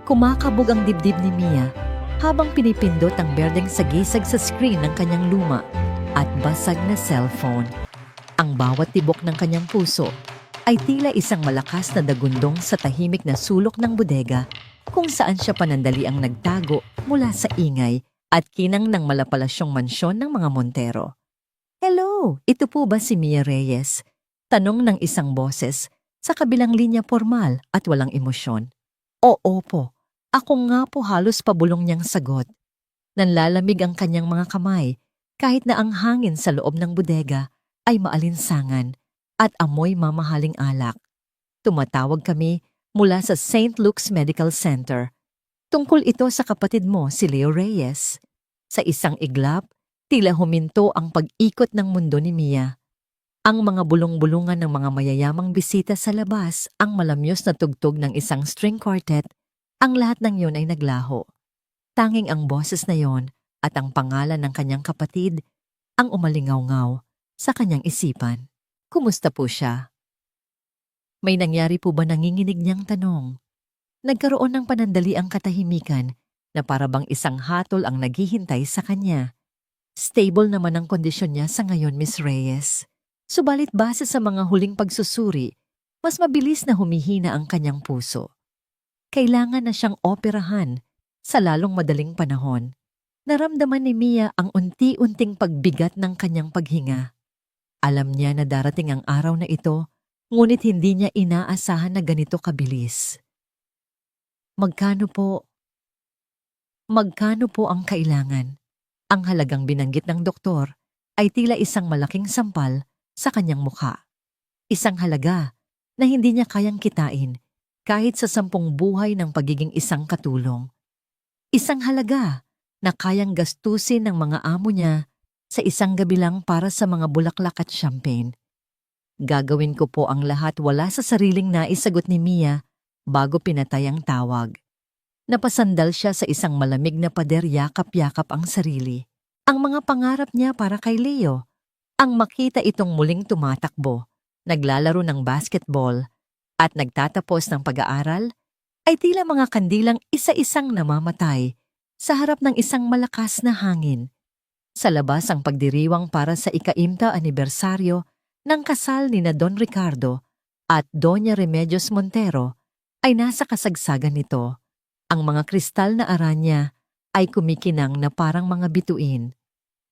Kumakabog ang dibdib ni Mia habang pinipindot ang berdeng sagisag sa screen ng kanyang luma at basag na cellphone. Ang bawat tibok ng kanyang puso ay tila isang malakas na dagundong sa tahimik na sulok ng bodega kung saan siya panandaliang nagtago mula sa ingay at kinang ng malapalasyong mansyon ng mga Montero. "Hello, ito po ba si Mia Reyes?" Tanong ng isang boses sa kabilang linya formal at walang emosyon. "Oo po, ako nga po," halos pabulong niyang sagot. Nanlalamig ang kanyang mga kamay kahit na ang hangin sa loob ng bodega ay maalinsangan at amoy mamahaling alak. "Tumatawag kami mula sa St. Luke's Medical Center. Tungkol ito sa kapatid mo, si Leo Reyes." Sa isang iglap, tila huminto ang pag-ikot ng mundo ni Mia. Ang mga bulong-bulungan ng mga mayayamang bisita sa labas, ang malamyos na tugtog ng isang string quartet, ang lahat ng yun ay naglaho. Tanging ang boses na yon at ang pangalan ng kanyang kapatid ang umalingaw-ngaw sa kanyang isipan. Kumusta po siya? May nangyari po ba, nanginginig niyang tanong? Nagkaroon ng panandaliang katahimikan na parabang isang hatol ang naghihintay sa kanya. Stable naman ang kondisyon niya sa ngayon, Miss Reyes. Subalit base sa mga huling pagsusuri, mas mabilis na humihina ang kanyang puso. Kailangan na siyang operahan sa lalong madaling panahon. Naramdaman ni Mia ang unti-unting pagbigat ng kanyang paghinga. Alam niya na darating ang araw na ito, ngunit hindi niya inaasahan na ganito kabilis. Magkano po ang kailangan? Ang halagang binanggit ng doktor ay tila isang malaking sampal sa kanyang mukha. Isang halaga na hindi niya kayang kitain kahit sa 10 buhay ng pagiging isang katulong. Isang halaga na kayang gastusin ng mga amo niya sa isang gabi lang para sa mga bulaklak at champagne. "Gagawin ko po ang lahat," wala sa sariling naisagot ni Mia bago pinatay ang tawag. Napasandal siya sa isang malamig na pader, yakap-yakap ang sarili. Ang mga pangarap niya para kay Leo, ang makita itong muling tumatakbo, naglalaro ng basketball, at nagtatapos ng pag-aaral, ay tila mga kandilang isa-isang namamatay sa harap ng isang malakas na hangin. Sa labas, ang pagdiriwang para sa ika-50 anibersaryo ng kasal ni na Don Ricardo at Doña Remedios Montero ay nasa kasagsagan nito. Ang mga kristal na aranya ay kumikinang na parang mga bituin.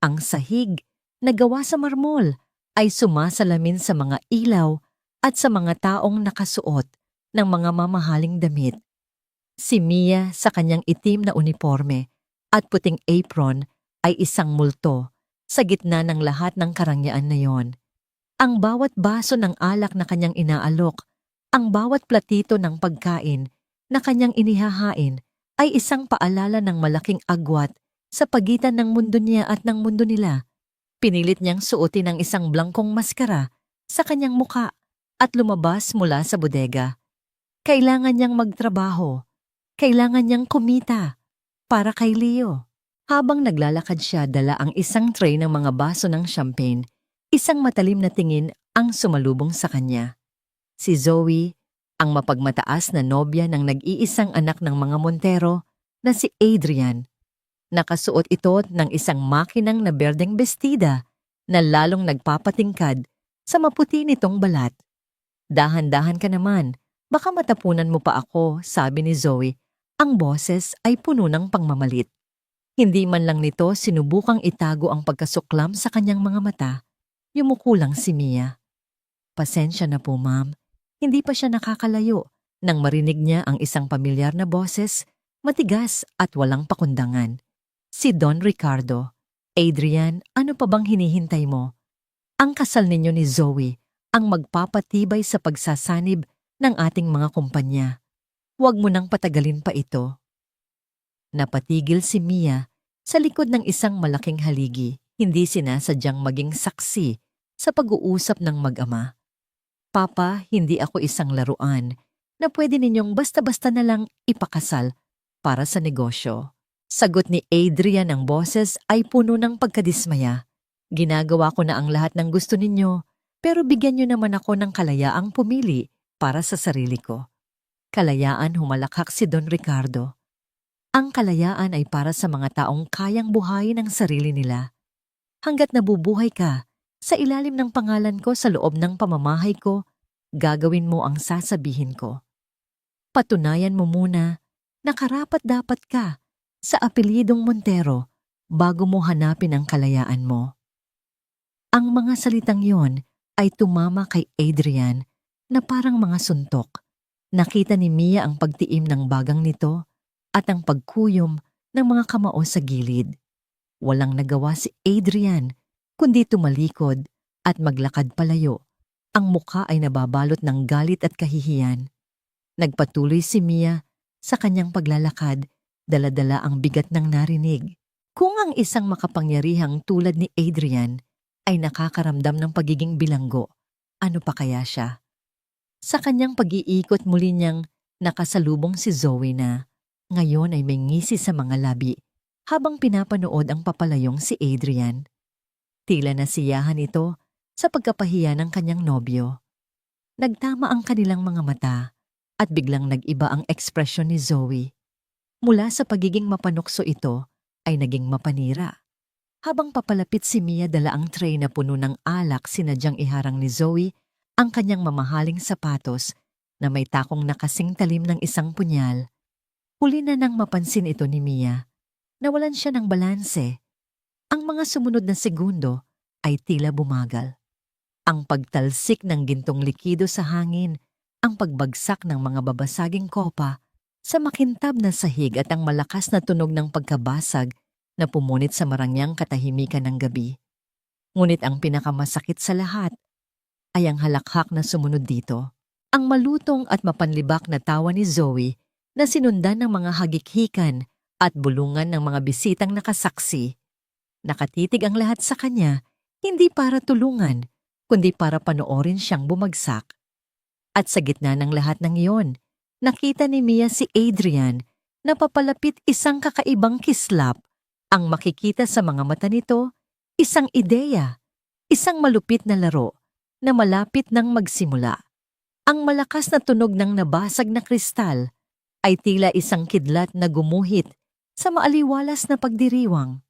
Ang sahig na gawa sa marmol ay sumasalamin sa mga ilaw at sa mga taong nakasuot ng mga mamahaling damit. Si Mia sa kanyang itim na uniforme at puting apron ay isang multo sa gitna ng lahat ng karangyaan na yon. Ang bawat baso ng alak na kanyang inaalok, ang bawat platito ng pagkain na kanyang inihahain ay isang paalala ng malaking agwat sa pagitan ng mundo niya at ng mundo nila. Pinilit niyang suotin ang isang blangkong maskara sa kanyang muka at lumabas mula sa bodega. Kailangan niyang magtrabaho. Kailangan niyang kumita para kay Leo. Habang naglalakad siya, dala ang isang tray ng mga baso ng champagne. Isang matalim na tingin ang sumalubong sa kanya. Si Zoe, ang mapagmataas na nobya ng nag-iisang anak ng mga Montero na si Adrian. Nakasuot ito ng isang makinang na berdeng bestida na lalong nagpapatingkad sa maputi nitong balat. "Dahan-dahan ka naman, baka matapunan mo pa ako," sabi ni Zoe. Ang boses ay puno ng pangmamalit. Hindi man lang nito sinubukang itago ang pagkasuklam sa kanyang mga mata. Yumuko lang si Mia. "Pasensya na po, ma'am." Hindi pa siya nakakalayo nang marinig niya ang isang pamilyar na boses, matigas at walang pakundangan. Si Don Ricardo. "Adrian, ano pa bang hinihintay mo? Ang kasal ninyo ni Zoe ang magpapatibay sa pagsasanib ng ating mga kumpanya. Huwag mo nang patagalin pa ito." Napatigil si Mia sa likod ng isang malaking haligi, hindi sinasadyang maging saksi sa pag-uusap ng mag-ama. "Papa, hindi ako isang laruan na pwede ninyong basta-basta na lang ipakasal para sa negosyo." Sagot ni Adrian, ang boses ay puno ng pagkadismaya. "Ginagawa ko na ang lahat ng gusto ninyo, pero bigyan niyo naman ako ng kalayaang pumili para sa sarili ko." Kalayaan humalakhak si Don Ricardo. Ang kalayaan ay para sa mga taong kayang buhayin ang sarili nila. Hanggat nabubuhay ka, sa ilalim ng pangalan ko sa loob ng pamamahay ko, gagawin mo ang sasabihin ko. Patunayan mo muna na karapat-dapat ka sa apelyidong Montero bago mo hanapin ang kalayaan mo. Ang mga salitang yon ay tumama kay Adrian na parang mga suntok. Nakita ni Mia ang pagtiim ng bagang nito at ang pagkuyom ng mga kamao sa gilid. Walang nagawa si Adrian kundi tumalikod at maglakad palayo. Ang mukha ay nababalot ng galit at kahihiyan. Nagpatuloy si Mia sa kanyang paglalakad, dala-dala ang bigat ng narinig. Kung ang isang makapangyarihang tulad ni Adrian ay nakakaramdam ng pagiging bilanggo, ano pa kaya siya? Sa kanyang pag-iikot muli niyang nakasalubong si Zoe na ngayon ay may ngisi sa mga labi habang pinapanood ang papalayong si Adrian. Tila nasiyahan ito sa pagkapahiya ng kanyang nobyo. Nagtama ang kanilang mga mata at biglang nag-iba ang ekspresyon ni Zoe. Mula sa pagiging mapanukso ito ay naging mapanira. Habang papalapit si Mia dala ang tray na puno ng alak, sinadyang iharang ni Zoe ang kanyang mamahaling sapatos na may takong nakasing talim ng isang punyal. Huli na nang mapansin ito ni Mia. Nawalan siya ng balanse. Ang mga sumunod na segundo ay tila bumagal. Ang pagtalsik ng gintong likido sa hangin, ang pagbagsak ng mga babasaging kopa sa makintab na sahig at ang malakas na tunog ng pagkabasag na pumunit sa marangyang katahimikan ng gabi. Ngunit ang pinakamasakit sa lahat ay ang halakhak na sumunod dito. Ang malutong at mapanlibak na tawa ni Zoe na sinundan ng mga hagikhikan at bulungan ng mga bisitang nakasaksi. Nakatitig ang lahat sa kanya, hindi para tulungan, kundi para panoorin siyang bumagsak. At sa gitna ng lahat ng iyon, nakita ni Mia si Adrian na papalapit isang kakaibang kislap. Ang makikita sa mga mata nito, isang ideya, isang malupit na laro na malapit nang magsimula. Ang malakas na tunog ng nabasag na kristal ay tila isang kidlat na gumuhit sa maaliwalas na pagdiriwang.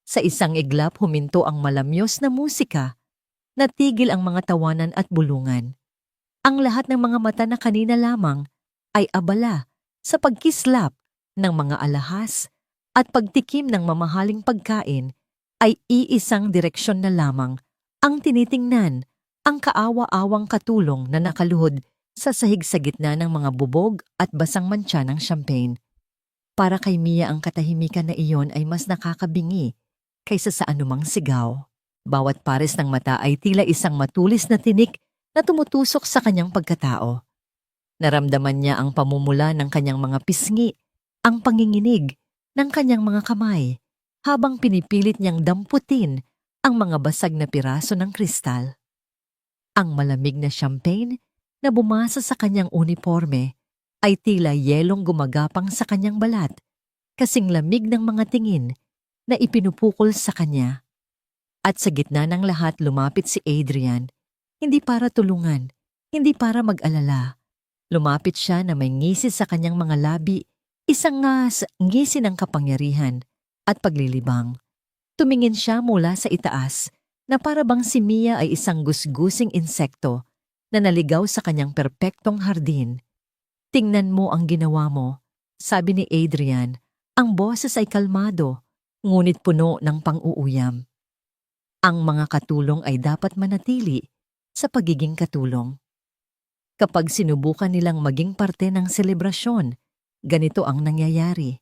Sa isang iglap huminto ang malamyos na musika, natigil ang mga tawanan at bulungan. Ang lahat ng mga mata na kanina lamang ay abala sa pagkislap ng mga alahas at pagtikim ng mamahaling pagkain ay iisang direksyon na lamang ang tinitingnan, ang kaawa-awang katulong na nakaluhod sa sahig sa gitna ng mga bubog at basang mantsa ng champagne. Para kay Mia ang katahimikan na iyon ay mas nakakabingi kaysa sa anumang sigaw. Bawat pares ng mata ay tila isang matulis na tinik na tumutusok sa kanyang pagkatao. Naramdaman niya ang pamumula ng kanyang mga pisngi, ang panginginig ng kanyang mga kamay, habang pinipilit niyang damputin ang mga basag na piraso ng kristal. Ang malamig na champagne na bumasa sa kanyang uniforme ay tila yelong gumagapang sa kanyang balat, kasing lamig ng mga tingin na ipinupukol sa kanya. At sa gitna ng lahat lumapit si Adrian, hindi para tulungan, hindi para mag-alala. Lumapit siya na may ngisi sa kanyang mga labi, isang ngisi ng kapangyarihan at paglilibang. Tumingin siya mula sa itaas na para bang si Mia ay isang gusgusing insekto na naligaw sa kanyang perpektong hardin. Tingnan mo ang ginawa mo, sabi ni Adrian. Ang boses ay kalmado, ngunit puno ng pang-uuyam. Ang mga katulong ay dapat manatili sa pagiging katulong. Kapag sinubukan nilang maging parte ng selebrasyon, ganito ang nangyayari.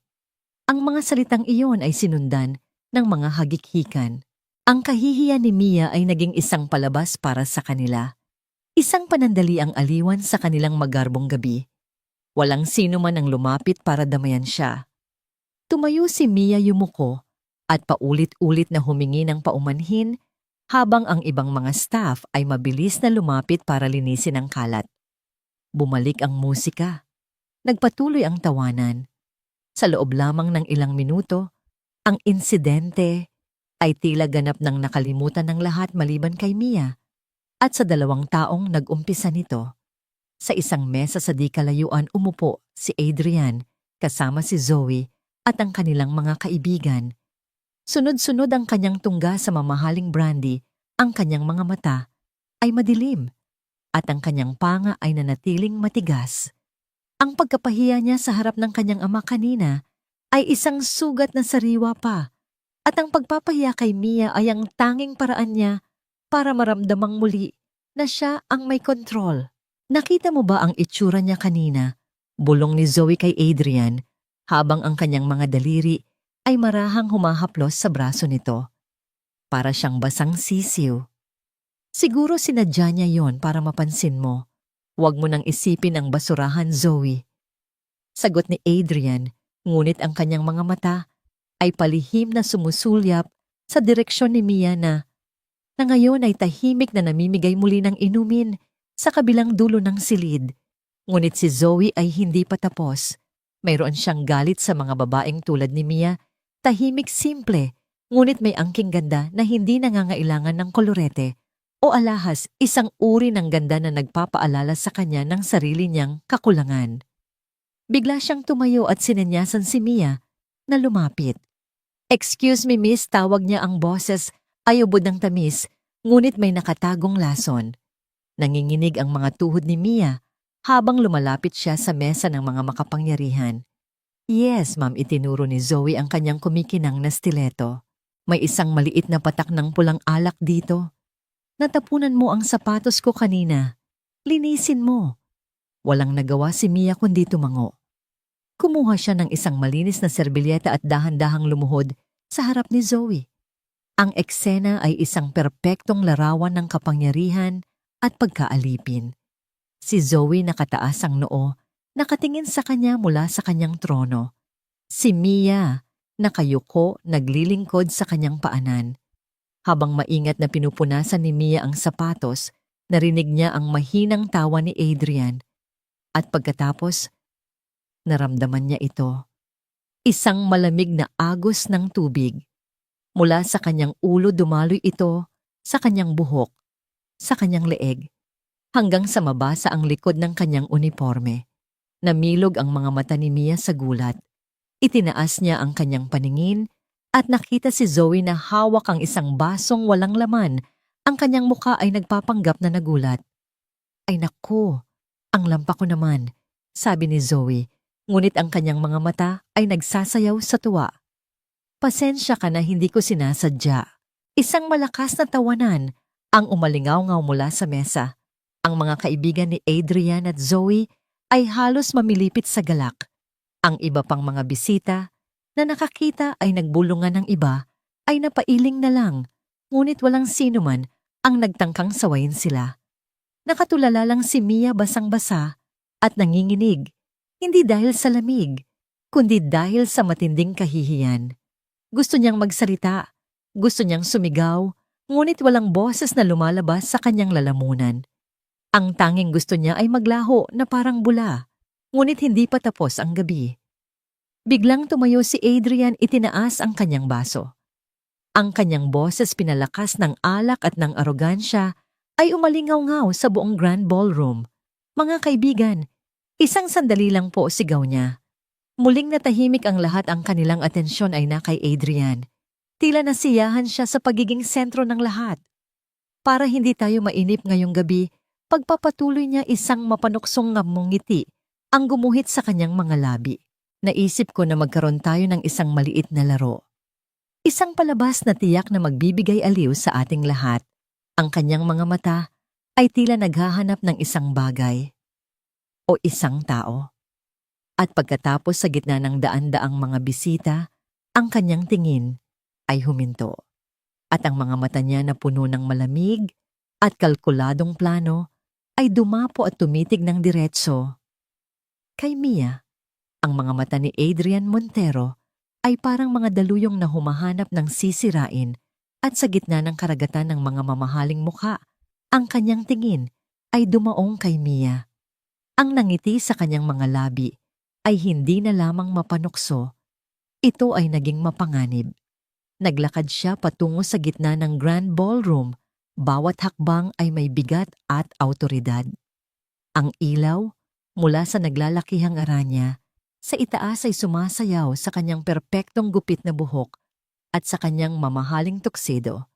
Ang mga salitang iyon ay sinundan ng mga hagikhikan. Ang kahihiyan ni Mia ay naging isang palabas para sa kanila. Isang panandaliang aliwan sa kanilang magarbong gabi. Walang sino man ang lumapit para damayan siya. Tumayo si Mia yumuko at paulit-ulit na humingi ng paumanhin habang ang ibang mga staff ay mabilis na lumapit para linisin ang kalat. Bumalik ang musika. Nagpatuloy ang tawanan. Sa loob lamang ng ilang minuto, ang insidente ay tila ganap ng nakalimutan ng lahat maliban kay Mia at sa dalawang taong nag-umpisa nito. Sa isang mesa sa di kalayuan umupo si Adrian kasama si Zoe at ang kanilang mga kaibigan. Sunod-sunod ang kanyang tungga sa mamahaling brandy, ang kanyang mga mata ay madilim at ang kanyang panga ay nanatiling matigas. Ang pagkapahiya niya sa harap ng kanyang ama kanina ay isang sugat na sariwa pa at ang pagpapahiya kay Mia ay ang tanging paraan niya para maramdamang muli na siya ang may kontrol. Nakita mo ba ang itsura niya kanina? Bulong ni Zoe kay Adrian habang ang kanyang mga daliri ay marahang humahaplos sa braso nito. Para siyang basang sisiw. Siguro sinadya niya yon para mapansin mo. Huwag mo nang isipin ang basurahan, Zoe. Sagot ni Adrian, ngunit ang kanyang mga mata ay palihim na sumusulyap sa direksyon ni Mia na ngayon ay tahimik na namimigay muli ng inumin sa kabilang dulo ng silid. Ngunit si Zoe ay hindi pa tapos. Mayroon siyang galit sa mga babaeng tulad ni Mia, tahimik simple, ngunit may angking ganda na hindi nangangailangan ng kolorete o alahas, isang uri ng ganda na nagpapaalala sa kanya ng sarili niyang kakulangan. Bigla siyang tumayo at sinenyasan si Mia na lumapit. "Excuse me, miss," tawag niya ang boses ay ubod ng tamis, ngunit may nakatagong lason. Nanginginig ang mga tuhod ni Mia habang lumalapit siya sa mesa ng mga makapangyarihan. "Yes, ma'am," itinuro ni Zoe ang kanyang kumikinang na stiletto. "May isang maliit na patak ng pulang alak dito. Natapunan mo ang sapatos ko kanina. Linisin mo." Walang nagawa si Mia kundi tumango. Kumuha siya ng isang malinis na serbilyeta at dahan-dahang lumuhod sa harap ni Zoe. Ang eksena ay isang perpektong larawan ng kapangyarihan at pagkaalipin. Si Zoe nakataas ang noo, nakatingin sa kanya mula sa kanyang trono. Si Mia nakayuko, naglilingkod sa kanyang paanan. Habang maingat na pinupunasan ni Mia ang sapatos, narinig niya ang mahinang tawa ni Adrian. At pagkatapos, naramdaman niya ito. Isang malamig na agos ng tubig. Mula sa kanyang ulo dumaloy ito sa kanyang buhok, sa kanyang leeg, hanggang sa mabasa ang likod ng kanyang uniforme. Namilog ang mga mata ni Mia sa gulat. Itinaas niya ang kanyang paningin at nakita si Zoe na hawak ang isang basong walang laman. Ang kanyang mukha ay nagpapanggap na nagulat. "Ay naku, ang lampa ko naman," sabi ni Zoe, ngunit ang kanyang mga mata ay nagsasayaw sa tuwa. "Pasensya ka na, hindi ko sinasadya." Isang malakas na tawanan ang umalingaw-ngaw mula sa mesa. Ang mga kaibigan ni Adrian at Zoe ay halos mamilipit sa galak. Ang iba pang mga bisita na nakakita ay nagbulungan ng iba ay napailing na lang, ngunit walang sino man ang nagtangkang sawayin sila. Nakatulala lang si Mia basang-basa at nanginginig, hindi dahil sa lamig, kundi dahil sa matinding kahihiyan. Gusto niyang magsalita, gusto niyang sumigaw, ngunit walang boses na lumalabas sa kanyang lalamunan. Ang tanging gusto niya ay maglaho na parang bula, ngunit hindi pa tapos ang gabi. Biglang tumayo si Adrian, itinaas ang kanyang baso. Ang kanyang boses pinalakas ng alak at ng arogansya ay umalingaw-ngaw sa buong grand ballroom. "Mga kaibigan, isang sandali lang po," sigaw niya. Muling natahimik ang lahat, ang kanilang atensyon ay na kay Adrian. Tila nasiyahan siya sa pagiging sentro ng lahat. Para hindi tayo mainip ngayong gabi, pagpapatuloy niya, isang mapanuksong ngamong ngiti ang gumuhit sa kanyang mga labi. "Naisip ko na magkaroon tayo ng isang maliit na laro. Isang palabas na tiyak na magbibigay aliw sa ating lahat." Ang kanyang mga mata ay tila naghahanap ng isang bagay o isang tao. At pagkatapos sa gitna ng daan-daang mga bisita, ang kanyang tingin ay huminto. At ang mga mata niya na puno ng malamig at kalkuladong plano ay dumapo at tumitig ng diretso kay Mia. Ang mga mata ni Adrian Montero ay parang mga daluyong na humahanap ng sisirain, at sa gitna ng karagatan ng mga mamahaling mukha, ang kanyang tingin ay dumaong kay Mia. Ang nangiti sa kanyang mga labi ay hindi na lamang mapanukso, ito ay naging mapanganib. Naglakad siya patungo sa gitna ng grand ballroom, bawat hakbang ay may bigat at awtoridad. Ang ilaw, mula sa naglalakihang aranya, sa itaas ay sumasayaw sa kanyang perpektong gupit na buhok at sa kanyang mamahaling tuxedo.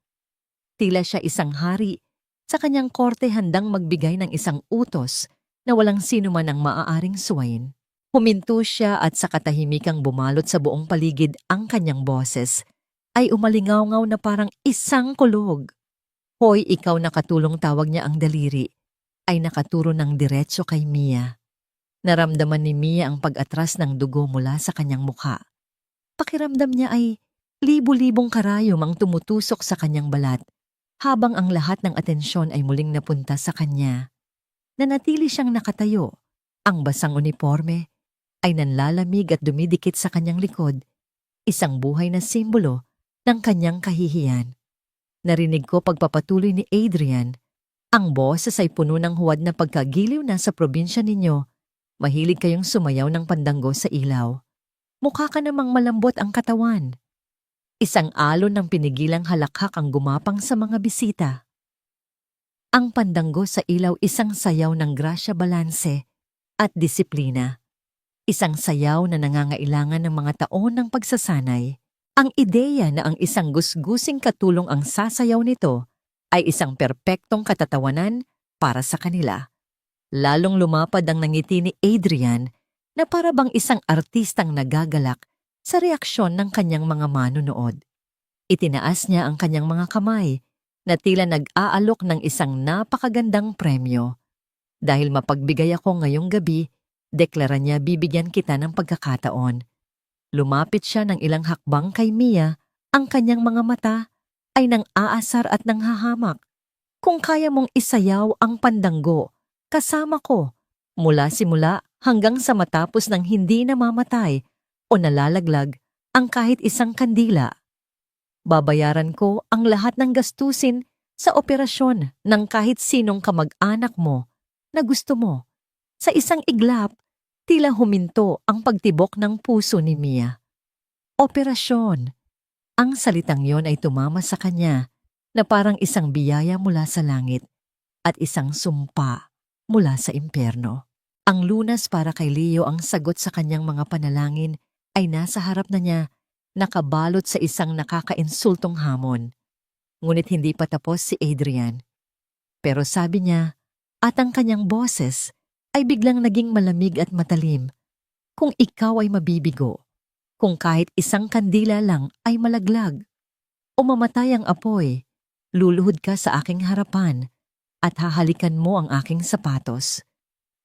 Tila siya isang hari sa kanyang korte handang magbigay ng isang utos na walang sino man ang maaaring suwayin. Huminto siya at sa katahimikang bumalot sa buong paligid ang kanyang boses ay umalingaw-ngaw na parang isang kulog. Hoy, ikaw, nakatulong, tawag niya ang daliri, ay nakaturo ng diretso kay Mia. Naramdaman ni Mia ang pag-atras ng dugo mula sa kanyang mukha. Pakiramdam niya ay libu-libong karayom ang tumutusok sa kanyang balat habang ang lahat ng atensyon ay muling napunta sa kanya. Nanatili siyang nakatayo. Ang basang uniforme ay nanlalamig at dumidikit sa kanyang likod, isang buhay na simbolo ng kanyang kahihiyan. Narinig ko pagpapatuloy ni Adrian. Ang boses ay puno ng huwad na pagkagiliw na sa probinsya ninyo. Mahilig kayong sumayaw ng pandango sa ilaw. Mukha ka namang malambot ang katawan. Isang alon ng pinigilang halakhak ang gumapang sa mga bisita. Ang pandango sa ilaw, isang sayaw ng grasya, balanse at disiplina. Isang sayaw na nangangailangan ng mga taon ng pagsasanay. Ang ideya na ang isang gusgusing katulong ang sasayaw nito ay isang perpektong katatawanan para sa kanila. Lalong lumapad ang nangiti ni Adrian na para bang isang artistang nagagalak sa reaksyon ng kanyang mga manunood. Itinaas niya ang kanyang mga kamay na tila nag-aalok ng isang napakagandang premyo. Dahil mapagbigay ako ngayong gabi, deklara niya, bibigyan kita ng pagkakataon. Lumapit siya ng ilang hakbang kay Mia, ang kanyang mga mata ay nang aasar at nanghahamak. Kung kaya mong isayaw ang pandango, kasama ko, mula simula hanggang sa matapos ng hindi namamatay o nalalaglag ang kahit isang kandila. Babayaran ko ang lahat ng gastusin sa operasyon ng kahit sinong kamag-anak mo na gusto mo. Sa isang iglap, tila huminto ang pagtibok ng puso ni Mia. Operasyon. Ang salitang yon ay tumama sa kanya na parang isang biyaya mula sa langit at isang sumpa mula sa impyerno. Ang lunas para kay Leo, ang sagot sa kanyang mga panalangin, ay nasa harap na niya, nakabalot sa isang nakakainsultong hamon. Ngunit hindi pa tapos si Adrian. Pero sabi niya, at ang kanyang boses ay biglang naging malamig at matalim. Kung ikaw ay mabibigo, kung kahit isang kandila lang ay malaglag, o mamatay ang apoy, luluhod ka sa aking harapan at hahalikan mo ang aking sapatos.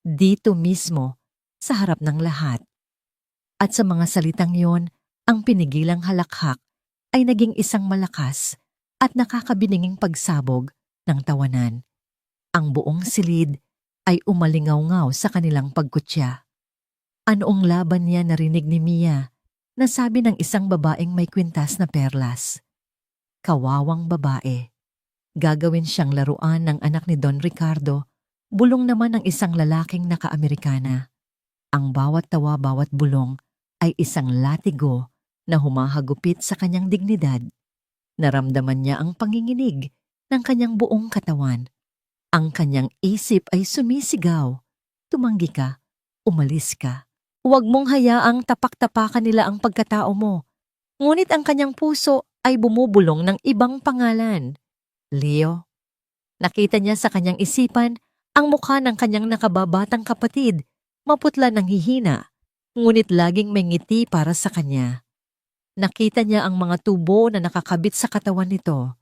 Dito mismo, sa harap ng lahat. At sa mga salitang yon, ang pinigilang halakhak ay naging isang malakas at nakakabininging pagsabog ng tawanan. Ang buong silid ay umalingaw-ngaw sa kanilang pagkutya. Anoong laban niya, narinig ni Mia na sabi ng isang babaeng may kwintas na perlas. Kawawang babae. Gagawin siyang laruan ng anak ni Don Ricardo, bulong naman ng isang lalaking naka-Amerikana. Ang bawat tawa, bawat bulong ay isang latigo na humahagupit sa kanyang dignidad. Naramdaman niya ang panginginig ng kanyang buong katawan. Ang kanyang isip ay sumisigaw. Tumanggi ka, umalis ka. Huwag mong hayaang tapak-tapakan nila ang pagkatao mo. Ngunit ang kanyang puso ay bumubulong ng ibang pangalan. Leo. Nakita niya sa kanyang isipan ang mukha ng kanyang nakababatang kapatid, maputla ng hihina, ngunit laging may ngiti para sa kanya. Nakita niya ang mga tubo na nakakabit sa katawan nito.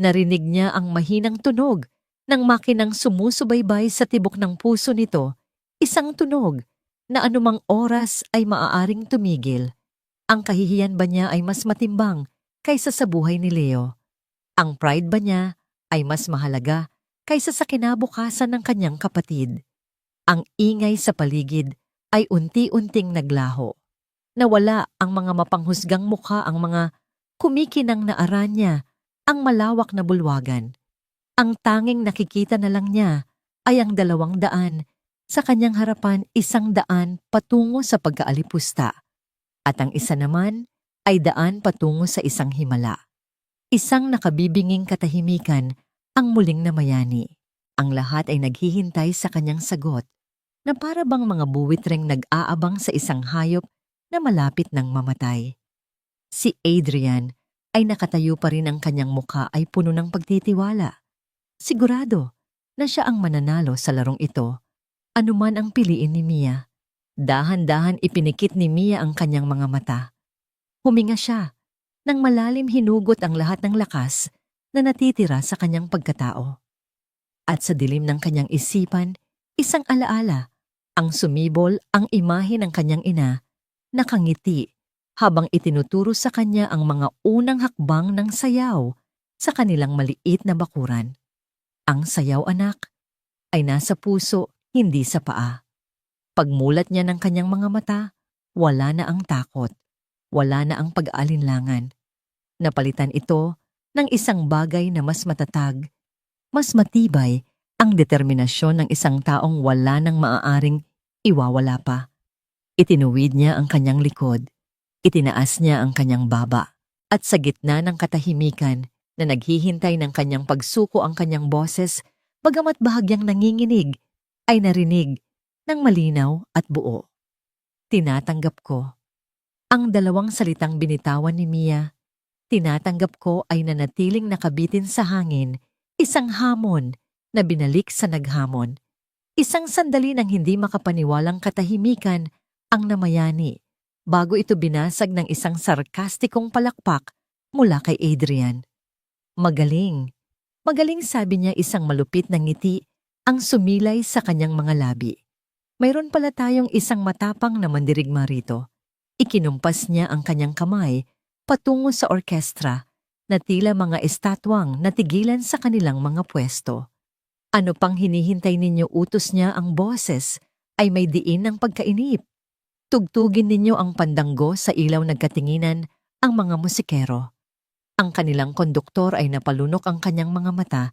Narinig niya ang mahinang tunog ng makinang sumusubaybay sa tibok ng puso nito, isang tunog na anumang oras ay maaaring tumigil. Ang kahihiyan ba niya ay mas matimbang kaysa sa buhay ni Leo? Ang pride ba niya ay mas mahalaga kaysa sa kinabukasan ng kanyang kapatid? Ang ingay sa paligid ay unti-unting naglaho. Nawala ang mga mapanghusgang mukha, ang mga kumikinang na aranya, ang malawak na bulwagan. Ang tanging nakikita na lang niya ay ang 200, sa kanyang harapan 100 patungo sa pagkaalipusta, at ang isa naman ay 100 patungo sa isang himala. Isang nakabibinging katahimikan ang muling namayani. Ang lahat ay naghihintay sa kanyang sagot na para bang mga buwitreng nag-aabang sa isang hayop na malapit ng mamatay. Si Adrian ay nakatayo pa rin, ang kanyang mukha ay puno ng pagtitiwala. Sigurado na siya ang mananalo sa larong ito, anuman ang piliin ni Mia. Dahan-dahan ipinikit ni Mia ang kanyang mga mata. Huminga siya nang malalim hinugot ang lahat ng lakas na natitira sa kanyang pagkatao. At sa dilim ng kanyang isipan, isang alaala, ang sumibol ang imahe ng kanyang ina, nakangiti habang itinuturo sa kanya ang mga unang hakbang ng sayaw sa kanilang maliit na bakuran. Ang sayaw, anak, ay nasa puso, hindi sa paa. Pagmulat niya ng kanyang mga mata, wala na ang takot, wala na ang pag-aalinlangan. Napalitan ito ng isang bagay na mas matatag, mas matibay, ang determinasyon ng isang taong wala nang maaaring iwawala pa. Itinuwid niya ang kanyang likod, itinaas niya ang kanyang baba, at sa gitna ng katahimikan na naghihintay ng kanyang pagsuko, ang kanyang boses, bagamat bahagyang nanginginig, ay narinig ng malinaw at buo. Tinatanggap ko. Ang dalawang salitang binitawan ni Mia, tinatanggap ko, ay nanatiling nakabitin sa hangin, isang hamon na binalik sa naghamon. Isang sandali ng hindi makapaniwalang katahimikan ang namayani bago ito binasag ng isang sarkastikong palakpak mula kay Adrian. Magaling. Magaling, sabi niya, isang malupit na ngiti ang sumilay sa kanyang mga labi. Mayroon pala tayong isang matapang na mandirigma rito. Ikinumpas niya ang kanyang kamay patungo sa orkestra na tila mga estatwang natigilan sa kanilang mga pwesto. Ano pang hinihintay ninyo? Utos niya, ang boses ay may diin ng pagkainip. Tugtugin ninyo ang pandanggo. Sa ilaw nagkatinginan ang mga musikero. Ang kanilang konduktor ay napalunok, ang kanyang mga mata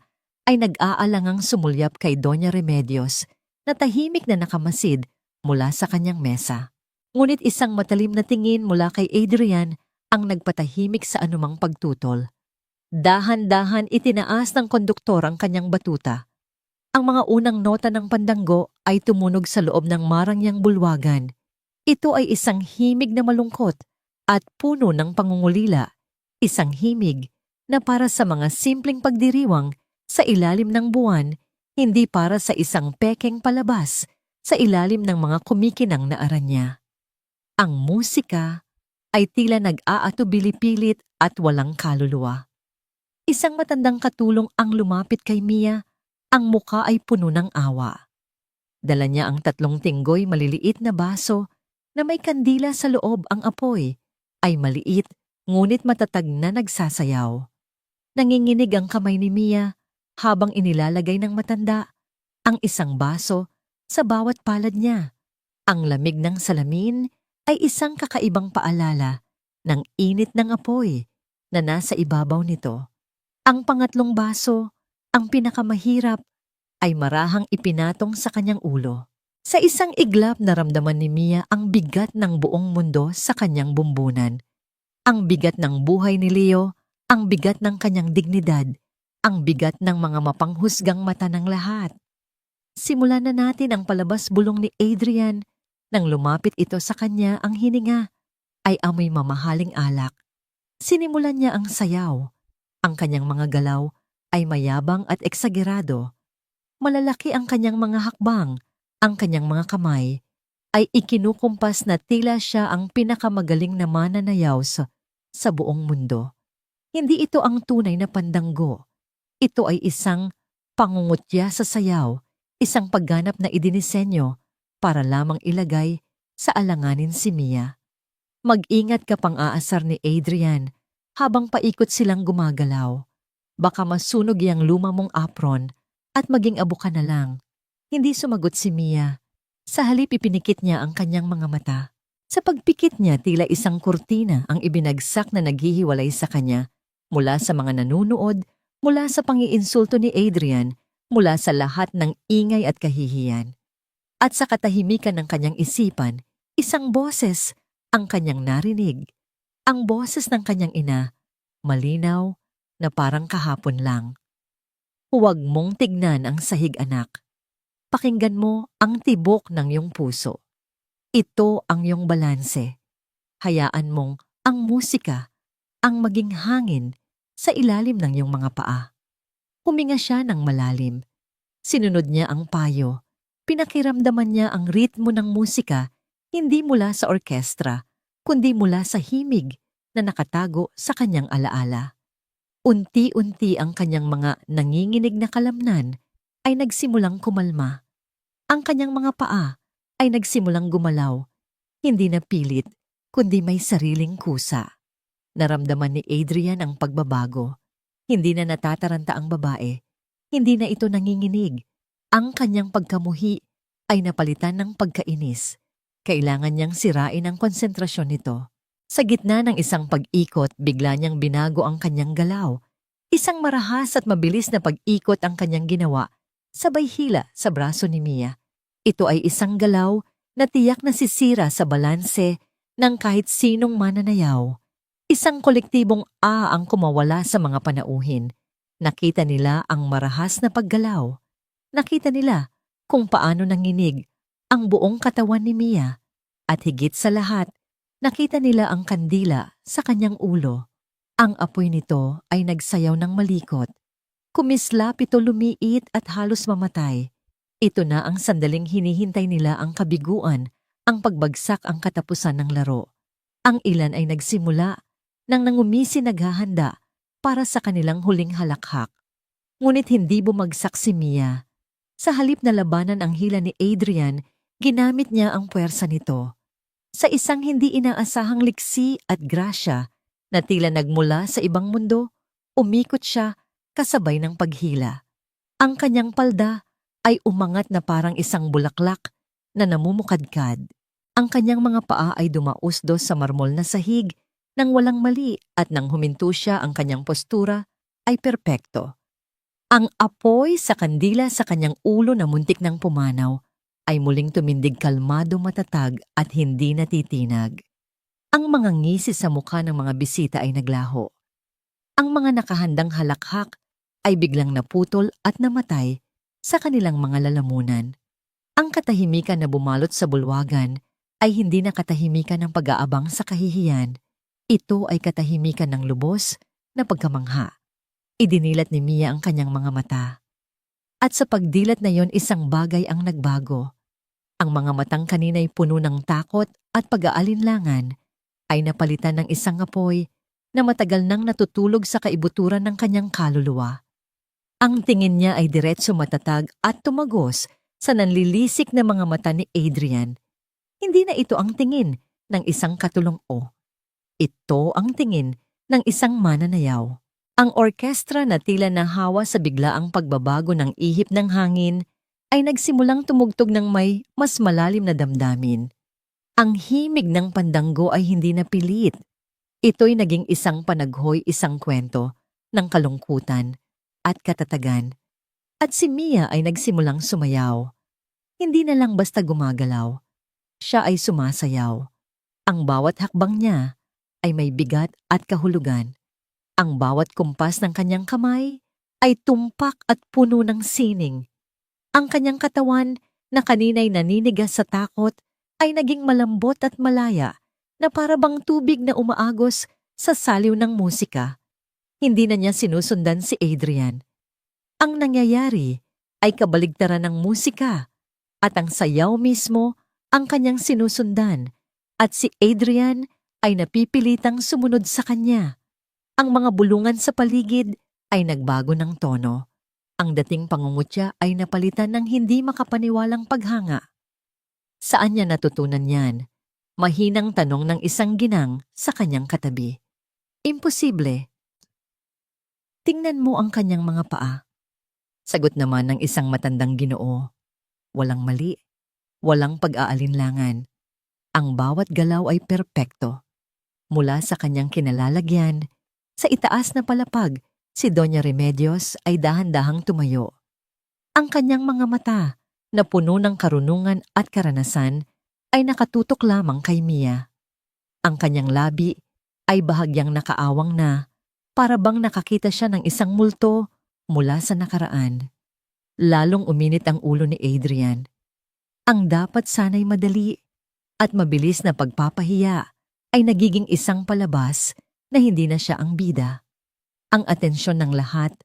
ay nag-aalangang sumulyap kay Doña Remedios na tahimik na nakamasid mula sa kanyang mesa. Ngunit isang matalim na tingin mula kay Adrian ang nagpatahimik sa anumang pagtutol. Dahan-dahan itinaas ng konduktor ang kanyang batuta. Ang mga unang nota ng pandanggo ay tumunog sa loob ng marangyang bulwagan. Ito ay isang himig na malungkot at puno ng pangungulila. Isang himig na para sa mga simpleng pagdiriwang sa ilalim ng buwan, hindi para sa isang pekeng palabas sa ilalim ng mga kumikinang na aranya. Ang musika ay tila nag-aatubili-pilit at walang kaluluwa. Isang matandang katulong ang lumapit kay Mia, ang muka ay puno ng awa. Dala niya ang 3 tinggoy, maliliit na baso na may kandila sa loob. Ang apoy ay maliit ngunit matatag na nagsasayaw. Nanginginig ang kamay ni Mia habang inilalagay ng matanda ang isang baso sa bawat palad niya. Ang lamig ng salamin ay isang kakaibang paalala ng init ng apoy na nasa ibabaw nito. Ang pangatlong baso, ang pinakamahirap, ay marahang ipinatong sa kanyang ulo. Sa isang iglap naramdaman ni Mia ang bigat ng buong mundo sa kanyang bumbunan. Ang bigat ng buhay ni Leo, ang bigat ng kanyang dignidad, ang bigat ng mga mapanghusgang mata ng lahat. Simulan na natin ang palabas bulong ni Adrian. Nang lumapit ito sa kanya, ang hininga ay amoy mamahaling alak. Sinimulan niya ang sayaw. Ang kanyang mga galaw ay mayabang at eksagerado. Malalaki ang kanyang mga hakbang, ang kanyang mga kamay ay ikinukumpas na tila siya ang pinakamagaling na mananayaw sa buong mundo. Hindi ito ang tunay na pandanggo. Ito ay isang pangungutya sa sayaw, isang pagganap na idinisenyo para lamang ilagay sa alanganin si Mia. Mag-ingat ka, pang aasar ni Adrian habang paikot silang gumagalaw. Baka masunog yang luma mong apron at maging abo ka na lang. Hindi sumagot si Mia. Sa halip ipinikit niya ang kanyang mga mata. Sa pagpikit niya, tila isang kurtina ang ibinagsak na naghihiwalay sa kanya mula sa mga nanunood, mula sa pangiinsulto ni Adrian, mula sa lahat ng ingay at kahihiyan. At sa katahimikan ng kanyang isipan, isang boses ang kanyang narinig. Ang boses ng kanyang ina, malinaw na parang kahapon lang. Huwag mong tignan ang sahig, anak. Pakinggan mo ang tibok ng iyong puso. Ito ang iyong balanse. Hayaan mong ang musika ang maging hangin sa ilalim ng iyong mga paa. Huminga siya ng malalim. Sinunod niya ang payo. Pinakiramdaman niya ang ritmo ng musika hindi mula sa orkestra, kundi mula sa himig na nakatago sa kanyang alaala. Unti-unti ang kanyang mga nanginginig na kalamnan ay nagsimulang kumalma. Ang kanyang mga paa ay nagsimulang gumalaw, hindi na pilit, kundi may sariling kusa. Naramdaman ni Adrian ang pagbabago. Hindi na natataranta ang babae. Hindi na ito nanginginig. Ang kanyang pagkamuhi ay napalitan ng pagkainis. Kailangan niyang sirain ang konsentrasyon nito. Sa gitna ng isang pag-ikot, bigla niyang binago ang kanyang galaw. Isang marahas at mabilis na pag-ikot ang kanyang ginawa, sabay hila sa braso ni Mia. Ito ay isang galaw na tiyak na sisira sa balanse ng kahit sinong mananayaw. Isang kolektibong ang kumawala sa mga panauhin. Nakita nila ang marahas na paggalaw. Nakita nila kung paano nanginig ang buong katawan ni Mia. At higit sa lahat, nakita nila ang kandila sa kanyang ulo. Ang apoy nito ay nagsayaw ng malikot. Kumislap ito, lumiit at halos mamatay. Ito na ang sandaling hinihintay nila, ang kabiguan, ang pagbagsak, ang katapusan ng laro. Ang ilan ay nagsimula nang nangumisi, naghahanda para sa kanilang huling halakhak. Ngunit hindi bumagsak si Mia. Sa halip na labanan ang hila ni Adrian, ginamit niya ang puwersa nito. Sa isang hindi inaasahang liksi at grasya na tila nagmula sa ibang mundo, umikot siya kasabay ng paghila. Ang kanyang palda ay umangat na parang isang bulaklak na namumukadkad. Ang kanyang mga paa ay dumausdos sa marmol na sahig nang walang mali, at nang huminto siya, ang kanyang postura ay perpekto. Ang apoy sa kandila sa kanyang ulo na muntik ng pumanaw ay muling tumindig, kalmado, matatag at hindi natitinag. Ang mga ngisi sa mukha ng mga bisita ay naglaho. Ang mga nakahandang halakhak ay biglang naputol at namatay sa kanilang mga lalamunan. Ang katahimikan na bumalot sa bulwagan ay hindi na katahimikan ng pag-aabang sa kahihiyan. Ito ay katahimikan ng lubos na pagkamangha. Idinilat ni Mia ang kanyang mga mata. At sa pagdilat na yon, isang bagay ang nagbago. Ang mga matang kanina'y puno ng takot at pag-aalinlangan ay napalitan ng isang apoy na matagal nang natutulog sa kaibuturan ng kanyang kaluluwa. Ang tingin niya ay diretso, matatag at tumagos sa nanlilisik na mga mata ni Adrian. Hindi na ito ang tingin ng isang katulong-o. Ito ang tingin ng isang mananayaw. Ang orkestra na tila nahawa sa biglaang pagbabago ng ihip ng hangin ay nagsimulang tumugtog ng may mas malalim na damdamin. Ang himig ng pandanggo ay hindi na pilit. Ito'y naging isang panaghoy, isang kwento ng kalungkutan at katatagan. At si Mia ay nagsimulang sumayaw. Hindi na lang basta gumagalaw. Siya ay sumasayaw. Ang bawat hakbang niya ay may bigat at kahulugan. Ang bawat kumpas ng kanyang kamay ay tumpak at puno ng sining. Ang kanyang katawan na kanina'y naninigas sa takot ay naging malambot at malaya na para bang tubig na umaagos sa saliw ng musika. Hindi na niya sinusundan si Adrian. Ang nangyayari ay kabaligtaran ng musika at ang sayaw mismo ang kanyang sinusundan, at si Adrian ay napipilitang sumunod sa kanya. Ang mga bulungan sa paligid ay nagbago ng tono. Ang dating pangungutya ay napalitan ng hindi makapaniwalang paghanga. Saan niya natutunan yan? Mahinang tanong ng isang ginang sa kanyang katabi. Imposible. Tingnan mo ang kanyang mga paa. Sagot naman ng isang matandang Ginoo. Walang mali, walang pag-aalinlangan. Ang bawat galaw ay perpekto. Mula sa kanyang kinalalagyan, sa itaas na palapag, si Doña Remedios ay dahan-dahang tumayo. Ang kanyang mga mata, na puno ng karunungan at karanasan, ay nakatutok lamang kay Mia. Ang kanyang labi ay bahagyang nakaawang na, para bang nakakita siya ng isang multo mula sa nakaraan. Lalong uminit ang ulo ni Adrian. Ang dapat sana'y madali at mabilis na pagpapahiya ay nagiging isang palabas na hindi na siya ang bida. Ang atensyon ng lahat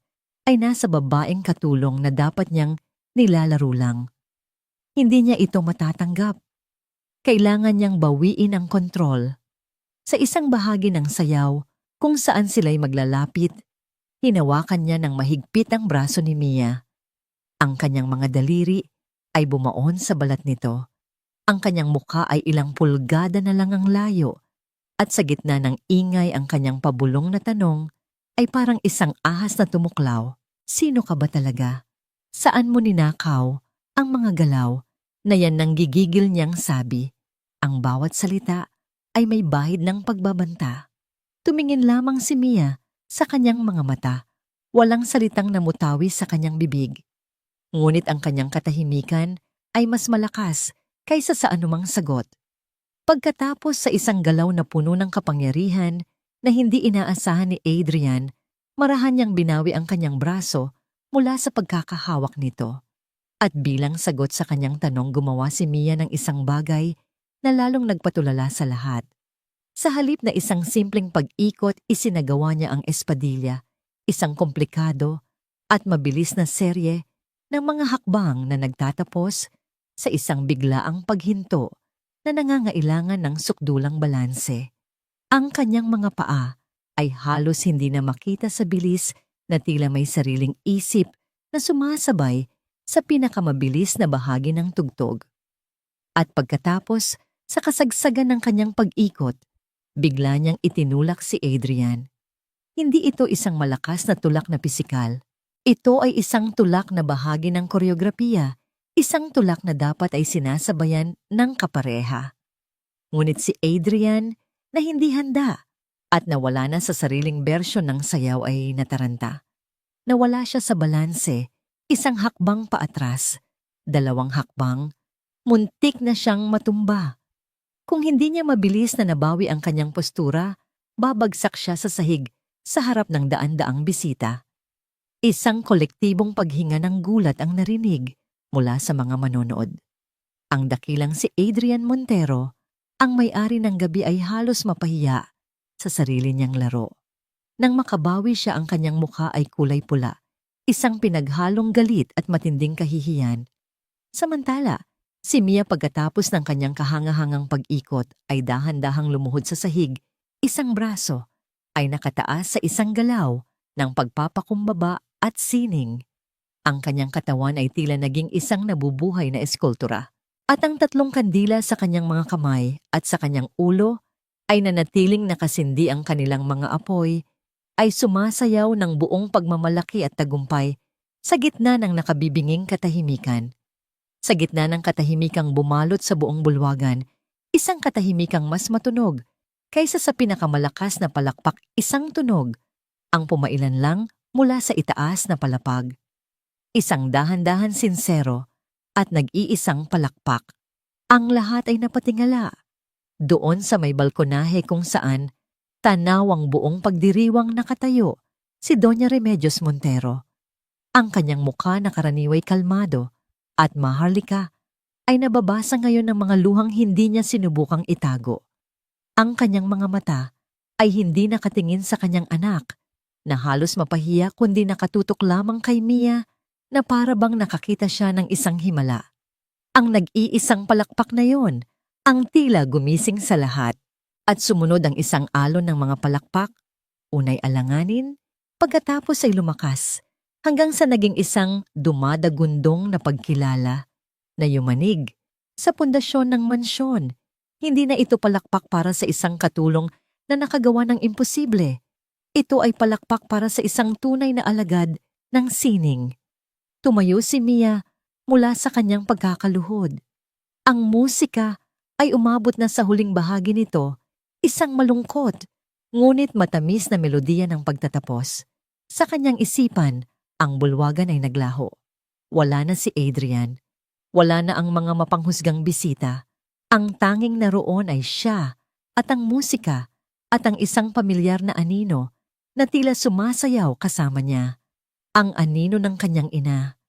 ay nasa babaeng katulong na dapat niyang nilalaro lang. Hindi niya ito matatanggap. Kailangan niyang bawiin ang kontrol. Sa isang bahagi ng sayaw kung saan sila'y maglalapit, hinawakan niya ng mahigpit ang braso ni Mia. Ang kanyang mga daliri ay bumaon sa balat nito. Ang kanyang mukha ay ilang pulgada na lang ang layo at sa gitna ng ingay ang kanyang pabulong na tanong ay parang isang ahas na tumuklaw. Sino ka ba talaga? Saan mo ninakaw ang mga galaw na yan nang gigigil niyang sabi? Ang bawat salita ay may bahid ng pagbabanta. Tumingin lamang si Mia sa kanyang mga mata. Walang salitang namutawi sa kanyang bibig. Ngunit ang kanyang katahimikan ay mas malakas kaysa sa anumang sagot. Pagkatapos sa isang galaw na puno ng kapangyarihan na hindi inaasahan ni Adrian, marahan niyang binawi ang kanyang braso mula sa pagkakahawak nito. At bilang sagot sa kanyang tanong, gumawa si Mia ng isang bagay na lalong nagpatulala sa lahat. Sa halip na isang simpleng pag-ikot, isinagawa niya ang espadilla, isang komplikado at mabilis na serye ng mga hakbang na nagtatapos sa isang biglaang paghinto na nangangailangan ng sukdulang balanse. Ang kanyang mga paa ay halos hindi na makita sa bilis na tila may sariling isip na sumasabay sa pinakamabilis na bahagi ng tugtog. At pagkatapos, sa kasagsagan ng kanyang pag-ikot, bigla niyang itinulak si Adrian. Hindi ito isang malakas na tulak na pisikal. Ito ay isang tulak na bahagi ng koreografiya, isang tulak na dapat ay sinasabayan ng kapareha. Ngunit si Adrian, na hindi handa at nawala na sa sariling bersyon ng sayaw ay nataranta. Nawala siya sa balanse, isang hakbang paatras, dalawang hakbang, muntik na siyang matumba. Kung hindi niya mabilis na nabawi ang kanyang postura, babagsak siya sa sahig sa harap ng daan-daang bisita. Isang kolektibong paghinga ng gulat ang narinig mula sa mga manonood. Ang dakilang si Adrian Montero, ang may-ari ng gabi, ay halos mapahiya sa sarili niyang laro. Nang makabawi siya, ang kanyang mukha ay kulay pula, isang pinaghalong galit at matinding kahihiyan. Samantala, si Mia pagkatapos ng kanyang kahangahangang pag-ikot ay dahan-dahang lumuhod sa sahig, isang braso ay nakataas sa isang galaw ng pagpapakumbaba at sining. Ang kanyang katawan ay tila naging isang nabubuhay na eskultura. At ang tatlong kandila sa kanyang mga kamay at sa kanyang ulo ay nanatiling nakasindi. Ang kanilang mga apoy ay sumasayaw ng buong pagmamalaki at tagumpay sa gitna ng nakabibinging katahimikan. Sa gitna ng katahimikang bumalot sa buong bulwagan, isang katahimikang mas matunog kaysa sa pinakamalakas na palakpak, isang tunog ang pumailan lang mula sa itaas na palapag. Isang dahan-dahan sinsero at nag-iisang palakpak. Ang lahat ay napatingala. Doon sa may balkonahe kung saan tanaw ang buong pagdiriwang nakatayo si Doña Remedios Montero. Ang kanyang mukha na karaniway kalmado at maharlika ay nababasa ngayon ng mga luhang hindi niya sinubukang itago. Ang kanyang mga mata ay hindi nakatingin sa kanyang anak na halos mapahiya, kundi nakatutok lamang kay Mia na para bang nakakita siya ng isang himala. Ang nag-iisang palakpak na yon, ang tila gumising sa lahat, at sumunod ang isang alon ng mga palakpak, unay alanganin, pagkatapos ay lumakas, hanggang sa naging isang dumadagundong na pagkilala na yumanig sa pundasyon ng mansyon. Hindi na ito palakpak para sa isang katulong na nakagawa ng imposible. Ito ay palakpak para sa isang tunay na alagad ng sining. Tumayo si Mia mula sa kanyang pagkakaluhod. Ang musika ay umabot na sa huling bahagi nito, isang malungkot, ngunit matamis na melodiya ng pagtatapos. Sa kanyang isipan, ang bulwagan ay naglaho. Wala na si Adrian. Wala na ang mga mapanghusgang bisita. Ang tanging naroon ay siya at ang musika at ang isang pamilyar na anino na tila sumasayaw kasama niya. ang anino ng kanyang ina.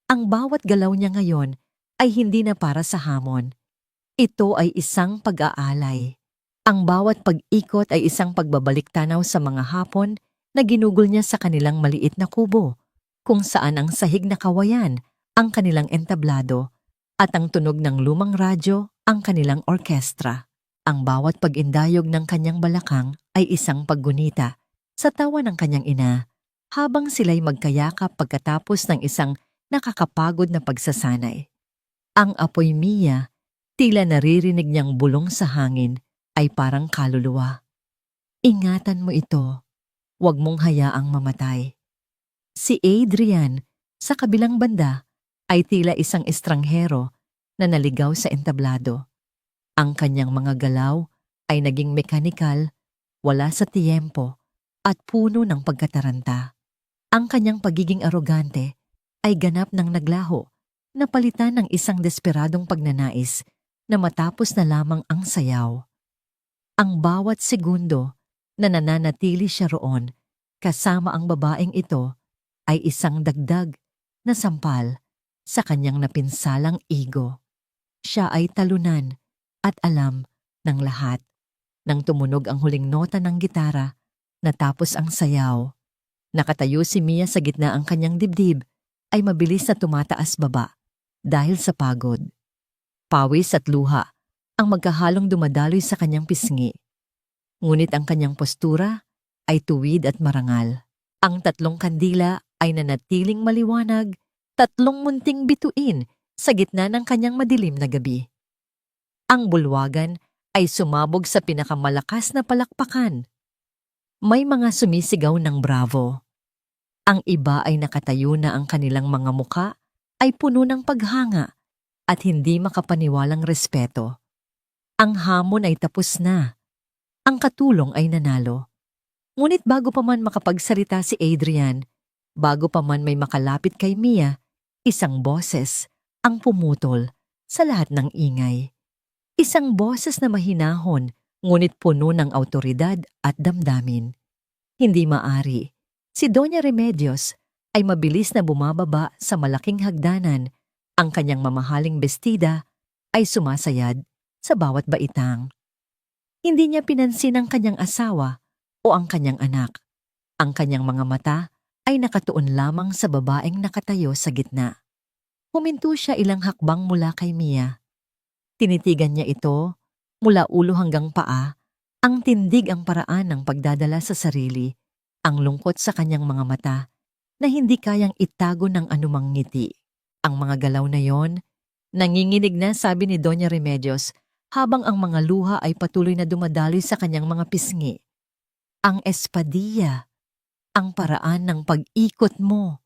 Ang bawat galaw niya ngayon ay hindi na para sa hamon. Ito ay isang pag-aalay. Ang bawat pag-ikot ay isang pagbabalik tanaw sa mga hapon na ginugol niya sa kanilang maliit na kubo, kung saan ang sahig na kawayan ang kanilang entablado at ang tunog ng lumang radyo ang kanilang orkestra. Ang bawat pag-indayog ng kanyang balakang ay isang paggunita sa tawa ng kanyang ina habang sila'y magkayakap pagkatapos ng isang nakakapagod na pagsasanay. Ang apoy Mia, tila naririnig niyang bulong sa hangin, ay parang kaluluwa. Ingatan mo ito. Huwag mong hayaang mamatay. Si Adrian, sa kabilang banda, ay tila isang estranghero na naligaw sa entablado. Ang kanyang mga galaw ay naging mekanikal, wala sa tiyempo, at puno ng pagkataranta. Ang kanyang pagiging arogante ay ganap ng naglaho, napalitan ng isang desperadong pagnanais na matapos na lamang ang sayaw. Ang bawat segundo na nananatili siya roon kasama ang babaeng ito ay isang dagdag na sampal sa kanyang napinsalang ego. Siya ay talunan at alam ng lahat. Nang tumunog ang huling nota ng gitara, natapos ang sayaw. Nakatayo si Mia sa gitna ang kanyang dibdib ay mabilis na tumataas baba dahil sa pagod. Pawis at luha ang magkahalong dumadaloy sa kanyang pisngi. Ngunit ang kanyang postura ay tuwid at marangal. Ang tatlong kandila ay nanatiling maliwanag, tatlong munting bituin sa gitna ng kanyang madilim na gabi. Ang bulwagan ay sumabog sa pinakamalakas na palakpakan. May mga sumisigaw ng bravo. Ang iba ay nakatayo na ang kanilang mga muka ay puno ng paghanga at hindi makapaniwalang respeto. Ang hamon ay tapos na. Ang katulong ay nanalo. Ngunit bago pa man makapagsalita si Adrian, bago pa man may makalapit kay Mia, isang boses ang pumutol sa lahat ng ingay. Isang boses na mahinahon, ngunit puno ng awtoridad at damdamin. Hindi maari. Si Doña Remedios ay mabilis na bumababa sa malaking hagdanan. Ang kanyang mamahaling bestida ay sumasayad sa bawat baitang. Hindi niya pinansin ang kanyang asawa o ang kanyang anak. Ang kanyang mga mata ay nakatuon lamang sa babaeng nakatayo sa gitna. Huminto siya ilang hakbang mula kay Mia. Tinitigan niya ito mula ulo hanggang paa, ang tindig ang paraan ng pagdadala sa sarili, ang lungkot sa kanyang mga mata na hindi kayang itago ng anumang ngiti. Ang mga galaw na yon, nanginginig na, sabi ni Doña Remedios habang ang mga luha ay patuloy na dumadaloy sa kanyang mga pisngi. Ang espadilla, ang paraan ng pag-ikot mo.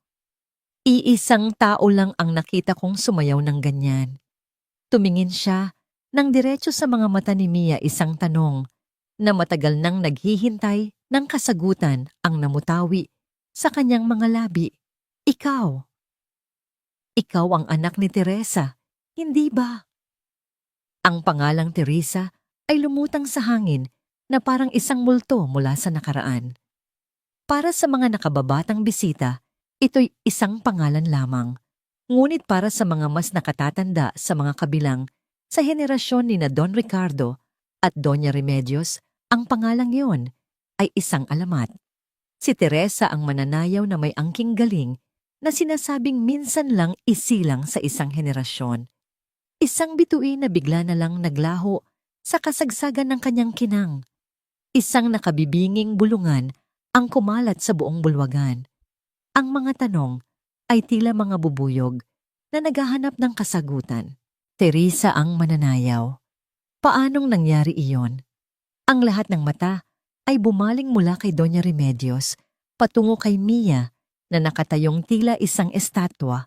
Iisang tao lang ang nakita kong sumayaw ng ganyan. Tumingin siya nang diretso sa mga mata ni Mia, isang tanong na matagal nang naghihintay ng kasagutan ang namutawi sa kanyang mga labi. Ikaw. Ikaw ang anak ni Teresa, hindi ba? Ang pangalang Teresa ay lumutang sa hangin na parang isang multo mula sa nakaraan. Para sa mga nakababatang bisita, ito'y isang pangalan lamang. Ngunit para sa mga mas nakatatanda sa mga kabilang, sa henerasyon ni na Don Ricardo at Doña Remedios, ang pangalang yon ay isang alamat. Si Teresa ang mananayaw na may angking galing na sinasabing minsan lang isilang sa isang henerasyon. Isang bituin na bigla na lang naglaho sa kasagsagan ng kanyang kinang. Isang nakabibinging bulungan ang kumalat sa buong bulwagan. Ang mga tanong ay tila mga bubuyog na naghahanap ng kasagutan. Teresa ang mananayaw. Paanong nangyari iyon? Ang lahat ng mata ay bumaling mula kay Doña Remedios patungo kay Mia na nakatayong tila isang estatwa.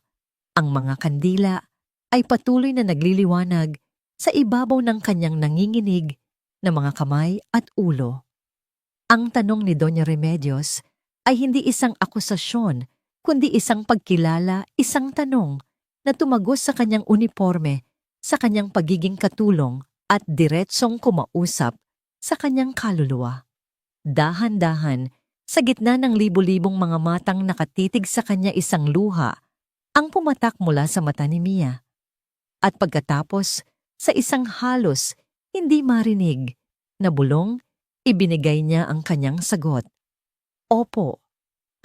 Ang mga kandila ay patuloy na nagliliwanag sa ibabaw ng kanyang nanginginig na mga kamay at ulo. Ang tanong ni Doña Remedios ay hindi isang akusasyon, kundi isang pagkilala, isang tanong na tumagos sa kanyang uniforme, sa kanyang pagiging katulong at diretsong kumausap sa kanyang kaluluwa. Dahan-dahan, Sa gitna ng libu-libong mga matang nakatitig sa kanya, isang luha ang pumatak mula sa mata ni Mia. At pagkatapos, sa isang halos hindi marinig na bulong, ibinigay niya ang kanyang sagot. Opo,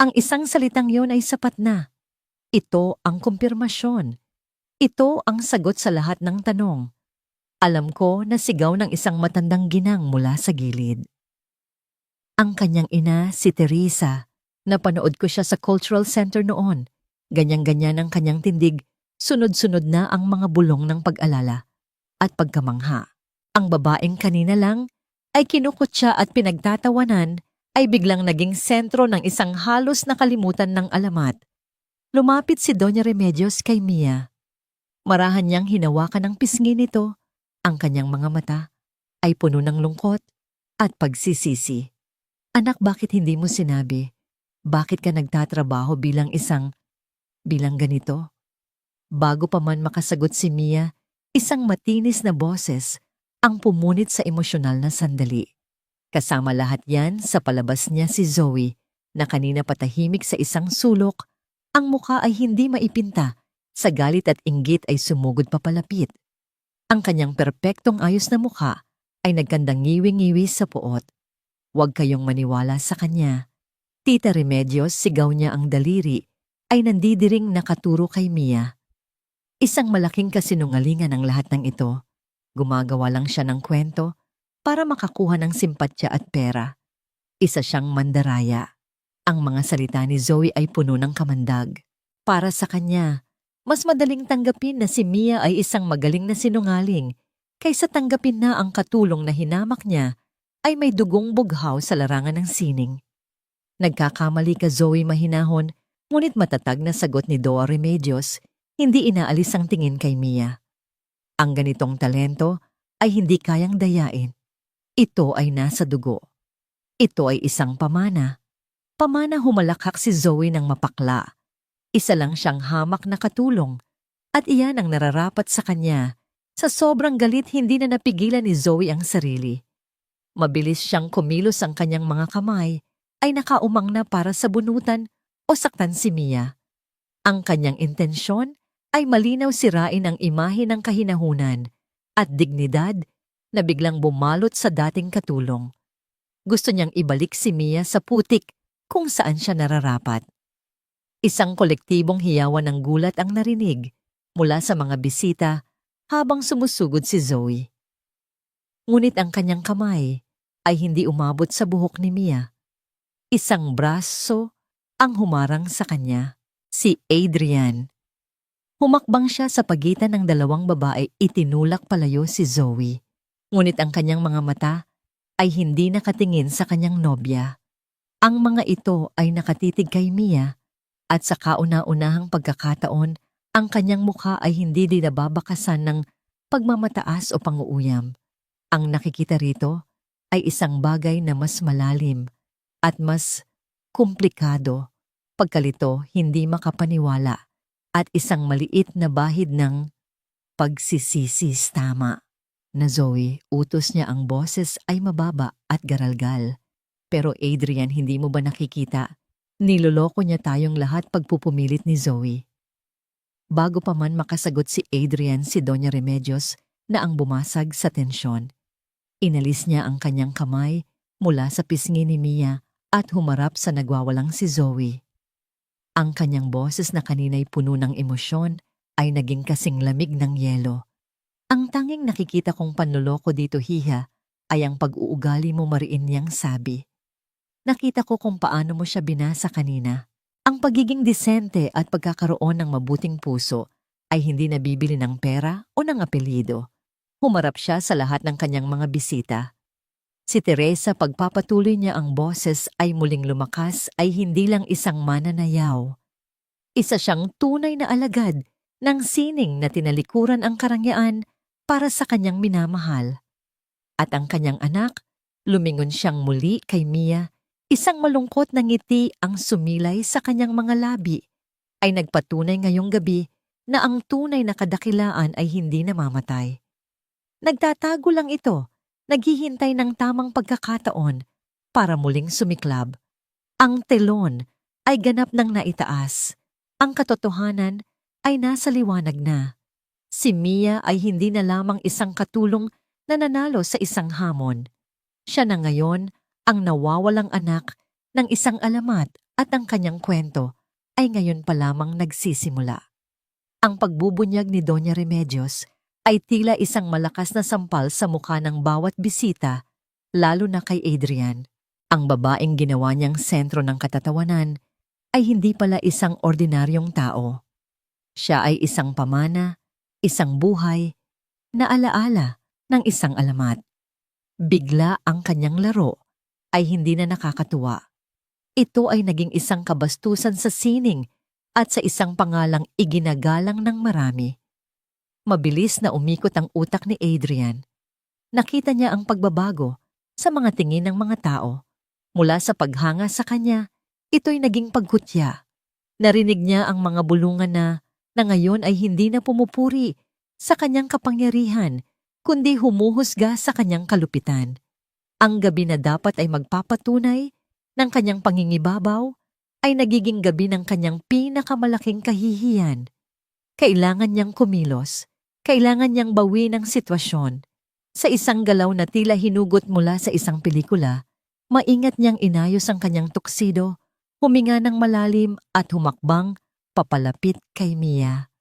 ang isang salitang yon ay sapat na. Ito ang kumpirmasyon. Ito ang sagot sa lahat ng tanong. Alam ko na sigaw ng isang matandang ginang mula sa gilid. Ang kanyang ina, si Teresa. Napanood ko siya sa Cultural Center noon. Ganyan-ganyan ang kanyang tindig. Sunod-sunod na ang mga bulong ng pag-alala at pagkamangha. Ang babaeng kanina lang ay kinukutya at pinagtatawanan ay biglang naging sentro ng isang halos nakalimutan ng alamat. Lumapit si Doña Remedios kay Mia. Marahan niyang hinawakan ng pisngi nito. Ang kanyang mga mata ay puno ng lungkot at pagsisisi. Anak, bakit hindi mo sinabi? Bakit ka nagtatrabaho bilang ganito? Bago pa man makasagot si Mia, isang matinis na boses ang pumunit sa emosyonal na sandali. Kasama lahat yan sa palabas niya si Zoe na kanina patahimik sa isang sulok, ang muka ay hindi maipinta, sa galit at inggit ay sumugod papalapit. Ang kanyang perpektong ayos na muka ay nagkandang ngiwi-ngiwi sa puot. Huwag kayong maniwala sa kanya. Tita Remedios, sigaw niya ang daliri, ay nandidiring nakaturo kay Mia. Isang malaking kasinungalingan ang lahat ng ito. Gumagawa lang siya ng kwento para makakuha ng simpatya at pera. Isa siyang mandaraya. Ang mga salita ni Zoe ay puno ng kamandag. Para sa kanya, mas madaling tanggapin na si Mia ay isang magaling na sinungaling kaysa tanggapin na ang katulong na hinamak niya ay may dugong bughaw sa larangan ng sining. Nagkakamali ka, Zoe, mahinahon, ngunit matatag na sagot ni Doa Remedios, hindi inaalis ang tingin kay Mia. Ang ganitong talento ay hindi kayang dayain. Ito ay nasa dugo. Ito ay isang pamana. Pamana, humalakhak si Zoe ng mapakla. Isa lang siyang hamak na katulong at iyan ang nararapat sa kanya. Sa sobrang galit, hindi na napigilan ni Zoe ang sarili. Mabilis siyang kumilos, ang kanyang mga kamay ay nakaumang na para sa bunutan o saktan si Mia. Ang kanyang intensyon ay malinaw, sirain ang imahe ng kahinahunan at dignidad na biglang bumalot sa dating katulong. Gusto niyang ibalik si Mia sa putik kung saan siya nararapat. Isang kolektibong hiyawan ng gulat ang narinig mula sa mga bisita habang sumusugod si Zoe. Ngunit ang kanyang kamay ay hindi umabot sa buhok ni Mia. Isang braso ang humarang sa kanya, si Adrian. Humakbang siya sa pagitan ng dalawang babae, itinulak palayo si Zoe. Ngunit ang kanyang mga mata ay hindi nakatingin sa kanyang nobya. Ang mga ito ay nakatitig kay Mia at sa kauna-unahang pagkakataon, ang kanyang mukha ay hindi dinababakasan ng pagmamataas o panguuyam. Ang nakikita rito ay isang bagay na mas malalim at mas komplikado. Pagkalito, hindi makapaniwala at isang maliit na bahid ng pagsisisis. Tama na, Zoe, utos niya. Ang boses ay mababa at garalgal. Pero Adrian, hindi mo ba nakikita? Niloloko niya tayong lahat, pagpupumilit ni Zoe. Bago pa man makasagot si Adrian, si Doña Remedios na ang bumasag sa tensyon. Inalis niya ang kanyang kamay mula sa pisngi ni Mia at humarap sa nagwawalang si Zoe. Ang kanyang boses na kanina'y puno ng emosyon ay naging kasing lamig ng yelo. Ang tanging nakikita kong panloloko dito, Hiha, ay ang pag-uugali mo, mariin niyang sabi. Nakita ko kung paano mo siya binasa kanina. Ang pagiging disente at pagkakaroon ng mabuting puso ay hindi nabibili ng pera o ng apelyido. Humarap siya sa lahat ng kanyang mga bisita. Si Teresa, pagpapatuloy niya ang boses ay muling lumakas, ay hindi lang isang mananayaw. Isa siyang tunay na alagad ng sining na tinalikuran ang karangyaan para sa kanyang minamahal. At ang kanyang anak, lumingon siyang muli kay Mia, isang malungkot na ngiti ang sumilay sa kanyang mga labi, ay nagpatunay ngayong gabi na ang tunay na kadakilaan ay hindi namamatay. Nagtatago lang ito, naghihintay ng tamang pagkakataon para muling sumiklab. Ang telon ay ganap ng naitaas. Ang katotohanan ay nasa liwanag na. Si Mia ay hindi na lamang isang katulong na nanalo sa isang hamon. Siya na ngayon ang nawawalang anak ng isang alamat at ang kanyang kwento ay ngayon pa lamang nagsisimula. Ang pagbubunyag ni Doña Remedios ay tila isang malakas na sampal sa mukha ng bawat bisita, lalo na kay Adrian. Ang babaeng ginawa niyang sentro ng katatawanan ay hindi pala isang ordinaryong tao. Siya ay isang pamana, isang buhay, na alaala ng isang alamat. Bigla ang kanyang laro ay hindi na nakakatuwa. Ito ay naging isang kabastusan sa sining at sa isang pangalang iginagalang ng marami. Mabilis na umikot ang utak ni Adrian. Nakita niya ang pagbabago sa mga tingin ng mga tao. Mula sa paghanga sa kanya, ito'y naging pagkutya. Narinig niya ang mga bulungan na ngayon ay hindi na pumupuri sa kanyang kapangyarihan, kundi humuhusga sa kanyang kalupitan. Ang gabi na dapat ay magpapatunay ng kanyang pangingibabaw ay nagiging gabi ng kanyang pinakamalaking kahihiyan. Kailangan niyang kumilos, kailangan niyang bawi ng sitwasyon. Sa isang galaw na tila hinugot mula sa isang pelikula, maingat niyang inayos ang kanyang tuksido, huminga ng malalim at humakbang papalapit kay Mia.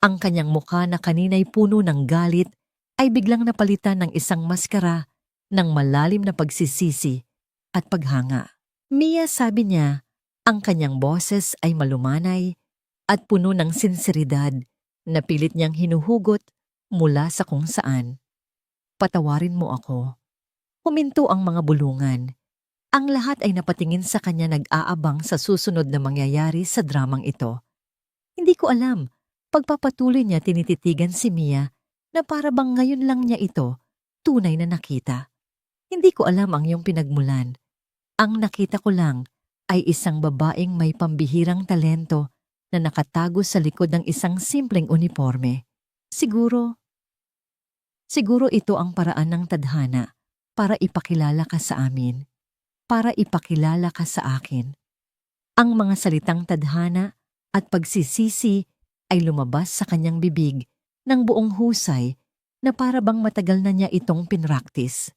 Ang kanyang mukha na kanina'y puno ng galit ay biglang napalitan ng isang maskara ng malalim na pagsisisi at paghanga. Mia, sabi niya, ang kanyang boses ay malumanay at puno ng sinseridad na pilit niyang hinuhugot mula sa kung saan. Patawarin mo ako. Huminto ang mga bulungan. Ang lahat ay napatingin sa kanya nag-aabang sa susunod na mangyayari sa dramang ito. Hindi ko alam, pagpapatuloy niya tinititigan si Mia na para bang ngayon lang niya ito tunay na nakita. Hindi ko alam ang iyong pinagmulan. Ang nakita ko lang ay isang babaeng may pambihirang talento na nakatago sa likod ng isang simpleng uniforme. Siguro ito ang paraan ng tadhana para ipakilala ka sa amin, para ipakilala ka sa akin. Ang mga salitang tadhana at pagsisisi ay lumabas sa kanyang bibig ng buong husay na para bang matagal na niya itong pinraktis.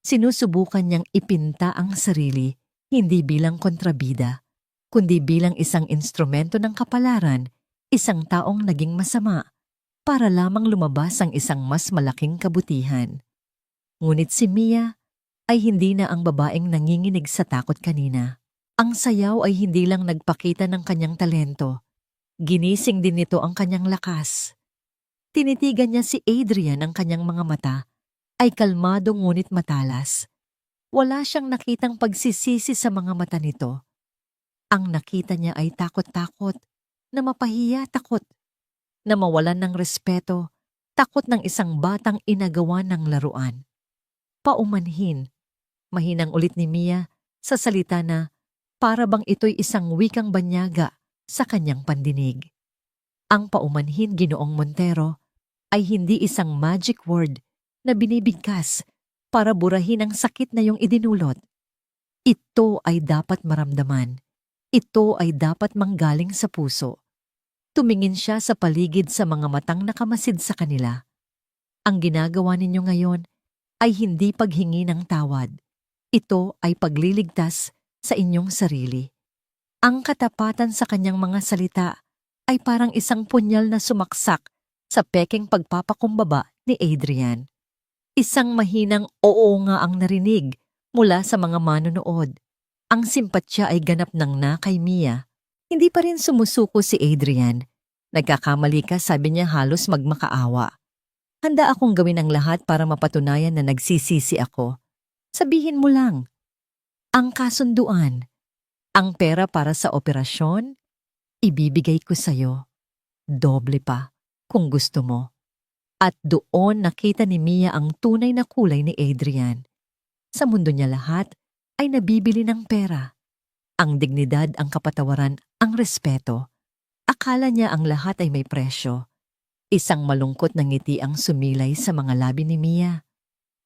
Sinusubukan niyang ipinta ang sarili hindi bilang kontrabida, kundi bilang isang instrumento ng kapalaran, isang taong naging masama, para lamang lumabas ang isang mas malaking kabutihan. Ngunit si Mia ay hindi na ang babaeng nanginginig sa takot kanina. Ang sayaw ay hindi lang nagpakita ng kanyang talento, ginising din nito ang kanyang lakas. Tinitigan niya si Adrian, ang kanyang mga mata ay kalmado ngunit matalas. Wala siyang nakitang pagsisisi sa mga mata nito. Ang nakita niya ay takot-takot, na mapahiya takot, na mawalan ng respeto, takot ng isang batang inagawa ng laruan. Paumanhin, mahinang ulit ni Mia sa salita na para bang ito'y isang wikang banyaga sa kanyang pandinig. Ang paumanhin, Ginoong Montero, ay hindi isang magic word na binibigkas para burahin ang sakit na iyong idinulot. Ito ay dapat maramdaman. Ito ay dapat manggaling sa puso. Tumingin siya sa paligid sa mga matang nakamasid sa kanila. Ang ginagawa ninyo ngayon ay hindi paghingi ng tawad. Ito ay pagliligtas sa inyong sarili. Ang katapatan sa kanyang mga salita ay parang isang punyal na sumaksak sa pekeng pagpapakumbaba ni Adrian. Isang mahinang oo nga ang narinig mula sa mga manonood. Ang simpatsya ay ganap ng na kay Mia. Hindi pa rin sumusuko si Adrian. Nagkakamali ka, sabi niya, halos magmakaawa. Handa akong gawin ang lahat para mapatunayan na nagsisisi ako. Sabihin mo lang. Ang kasunduan, ang pera para sa operasyon, ibibigay ko sa'yo. Doble pa, kung gusto mo. At doon nakita ni Mia ang tunay na kulay ni Adrian. Sa mundo niya lahat ay nabibili ng pera. Ang dignidad, ang kapatawaran, ang respeto. Akala niya ang lahat ay may presyo. Isang malungkot na ngiti ang sumilay sa mga labi ni Mia.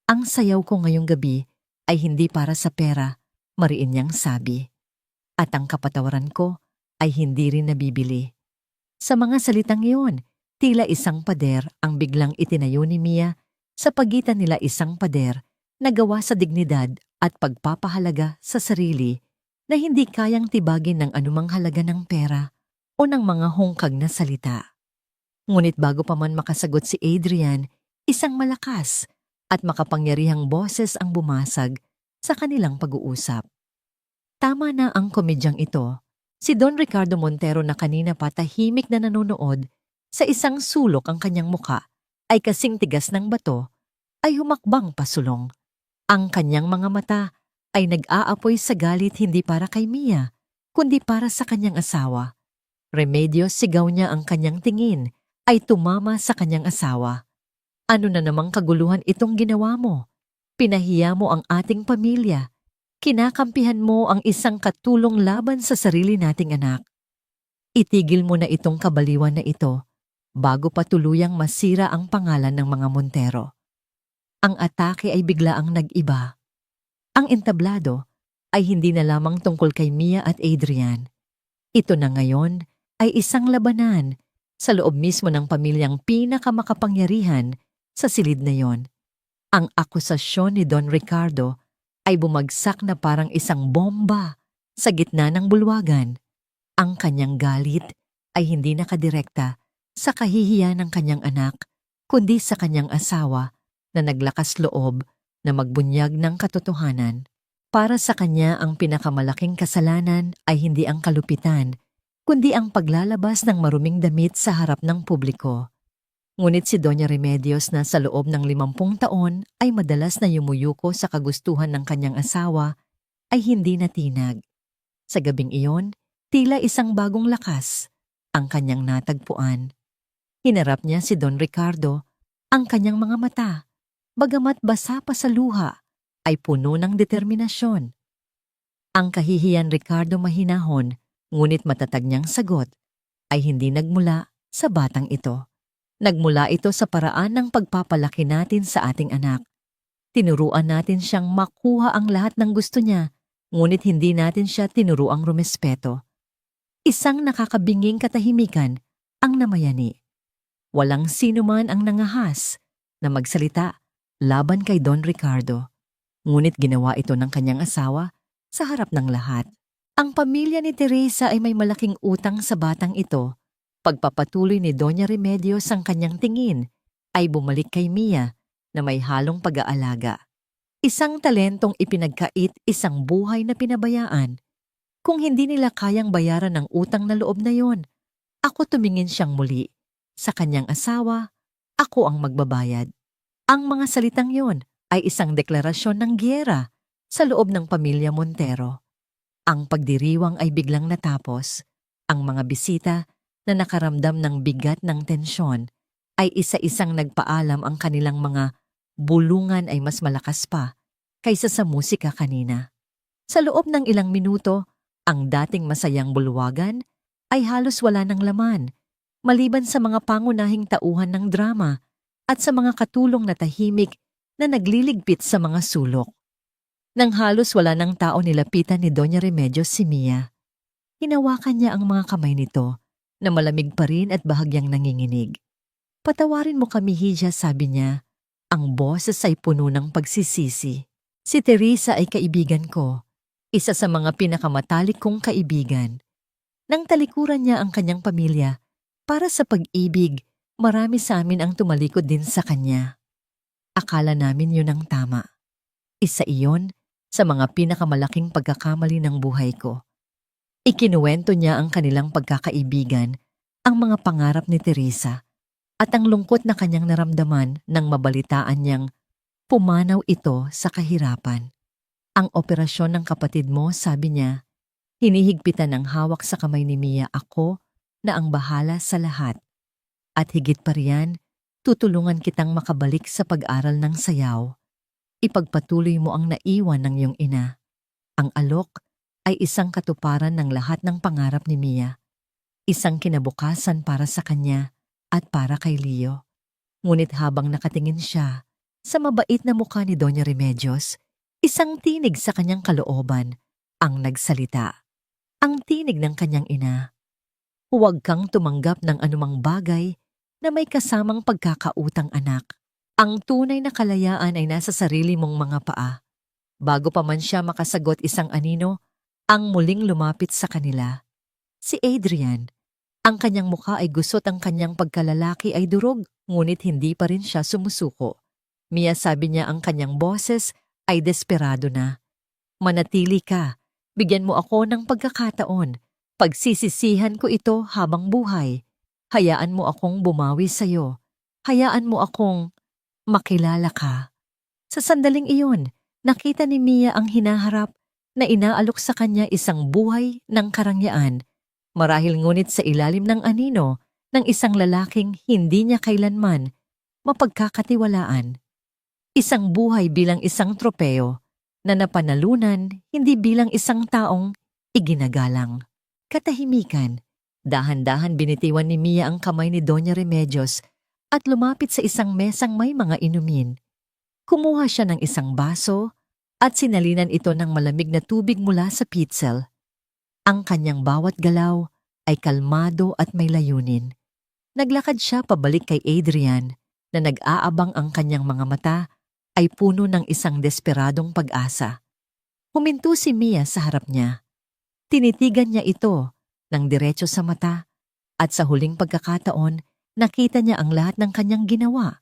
Ang sayaw ko ngayong gabi ay hindi para sa pera, mariin niyang sabi. At ang kapatawaran ko ay hindi rin nabibili. Sa mga salitang iyon, tila isang pader ang biglang itinayo ni Mia sa pagitan nila, isang pader na gawa sa dignidad at pagpapahalaga sa sarili na hindi kayang tibagin ng anumang halaga ng pera o ng mga hungkag na salita. Ngunit bago pa man makasagot si Adrian, isang malakas at makapangyarihang boses ang bumasag sa kanilang pag-uusap. Tama na ang komedyang ito. Si Don Ricardo Montero na kanina pa tahimik na nanonood sa isang sulok ang kanyang muka ay kasing tigas ng bato, ay humakbang pasulong. Ang kanyang mga mata ay nag-aapoy sa galit, hindi para kay Mia, kundi para sa kanyang asawa. Remedios, sigaw niya, ang kanyang tingin ay tumama sa kanyang asawa. Ano na namang kaguluhan itong ginawa mo? Pinahiya mo ang ating pamilya. Kinakampihan mo ang isang katulong laban sa sarili nating anak. Itigil mo na itong kabaliwan na ito bago pa tuluyang masira ang pangalan ng mga Montero. Ang atake ay biglaang nag-iba. Ang entablado ay hindi na lamang tungkol kay Mia at Adrian. Ito na ngayon ay isang labanan sa loob mismo ng pamilyang pinakamakapangyarihan sa silid na yon. Ang akusasyon ni Don Ricardo ay bumagsak na parang isang bomba sa gitna ng bulwagan. Ang kanyang galit ay hindi nakadirekta sa kahihiyan ng kanyang anak, kundi sa kanyang asawa na naglakas loob na magbunyag ng katotohanan. Para sa kanya, ang pinakamalaking kasalanan ay hindi ang kalupitan, kundi ang paglalabas ng maruming damit sa harap ng publiko. Ngunit si Doña Remedios na sa loob ng 50 taon ay madalas na yumuyuko sa kagustuhan ng kanyang asawa ay hindi natinag. Sa gabing iyon, tila isang bagong lakas ang kanyang natagpuan. Hinarap niya si Don Ricardo, ang kanyang mga mata, bagamat basa pa sa luha, ay puno ng determinasyon. Ang kahihiyan Ricardo mahinahon, ngunit matatag niyang sagot, ay hindi nagmula sa batang ito. Nagmula ito sa paraan ng pagpapalaki natin sa ating anak. Tinuruan natin siyang makuha ang lahat ng gusto niya, ngunit hindi natin siya tinuruang rumespeto. Isang nakakabinging katahimikan ang namayani. Walang sino man ang nangahas na magsalita laban kay Don Ricardo. Ngunit ginawa ito ng kanyang asawa sa harap ng lahat. Ang pamilya ni Teresa ay may malaking utang sa batang ito. Pagpapatuloy ni Doña Remedios ang kanyang tingin ay bumalik kay Mia na may halong pag-aalaga. Isang talentong ipinagkait, isang buhay na pinabayaan. Kung hindi nila kayang bayaran ang utang na loob na yon, ako tumingin siyang muli. Sa kanyang asawa, ako ang magbabayad. Ang mga salitang yon ay isang deklarasyon ng giyera sa loob ng pamilya Montero. Ang pagdiriwang ay biglang natapos. Ang mga bisita na nakaramdam ng bigat ng tensyon ay isa-isang nagpaalam, ang kanilang mga bulungan ay mas malakas pa kaysa sa musika kanina. Sa loob ng ilang minuto, ang dating masayang bulwagan ay halos wala ng laman, maliban sa mga pangunahing tauhan ng drama at sa mga katulong na tahimik na nagliligpit sa mga sulok. Nang halos wala ng tao, nilapitan ni Doña Remedios si Mia. Hinawakan niya ang mga kamay nito na malamig pa rin at bahagyang nanginginig. Patawarin mo kami, Hija, sabi niya. Ang boses ay puno ng pagsisisi. Si Teresa ay kaibigan ko, isa sa mga pinakamatalik kong kaibigan. Nang talikuran niya ang kanyang pamilya, para sa pag-ibig, marami sa amin ang tumalikod din sa kanya. Akala namin yun ang tama. Isa iyon sa mga pinakamalaking pagkakamali ng buhay ko. Ikinuwento niya ang kanilang pagkakaibigan, ang mga pangarap ni Teresa, at ang lungkot na kanyang naramdaman nang mabalitaan niyang pumanaw ito sa kahirapan. Ang operasyon ng kapatid mo, sabi niya, hinihigpitan ng hawak sa kamay ni Mia, ako na ang bahala sa lahat. At higit pa riyan, tutulungan kitang makabalik sa pag-aral ng sayaw. Ipagpatuloy mo ang naiwan ng iyong ina. Ang alok ay isang katuparan ng lahat ng pangarap ni Mia. Isang kinabukasan para sa kanya at para kay Leo. Ngunit habang nakatingin siya sa mabait na mukha ni Doña Remedios, isang tinig sa kanyang kalooban ang nagsalita. Ang tinig ng kanyang ina. Huwag kang tumanggap ng anumang bagay na may kasamang pagkakautang, anak. Ang tunay na kalayaan ay nasa sarili mong mga paa. Bago pa man siya makasagot, isang anino ang muling lumapit sa kanila. Si Adrian. Ang kanyang mukha ay gusot, ang kanyang pagkalalaki ay durog, ngunit hindi pa rin siya sumusuko. Mia, sabi niya, ang kanyang boses ay desperado na. Manatili ka. Bigyan mo ako ng pagkakataon. Pagsisisihan ko ito habang buhay. Hayaan mo akong bumawi sa'yo. Hayaan mo akong makilala ka. Sa sandaling iyon, nakita ni Mia ang hinaharap na inaalok sa kanya isang buhay ng karangyaan. Marahil ngunit sa ilalim ng anino ng isang lalaking hindi niya kailanman mapagkakatiwalaan. Isang buhay bilang isang tropeo na napanalunan, hindi bilang isang taong iginagalang. Katahimikan, dahan-dahan binitiwan ni Mia ang kamay ni Doña Remedios at lumapit sa isang mesang may mga inumin. Kumuha siya ng isang baso at sinalinan ito ng malamig na tubig mula sa pitzel. Ang kanyang bawat galaw ay kalmado at may layunin. Naglakad siya pabalik kay Adrian na nag-aabang, ang kanyang mga mata ay puno ng isang desperadong pag-asa. Huminto si Mia sa harap niya. Tinitigan niya ito ng diretso sa mata at sa huling pagkakataon nakita niya ang lahat ng kanyang ginawa.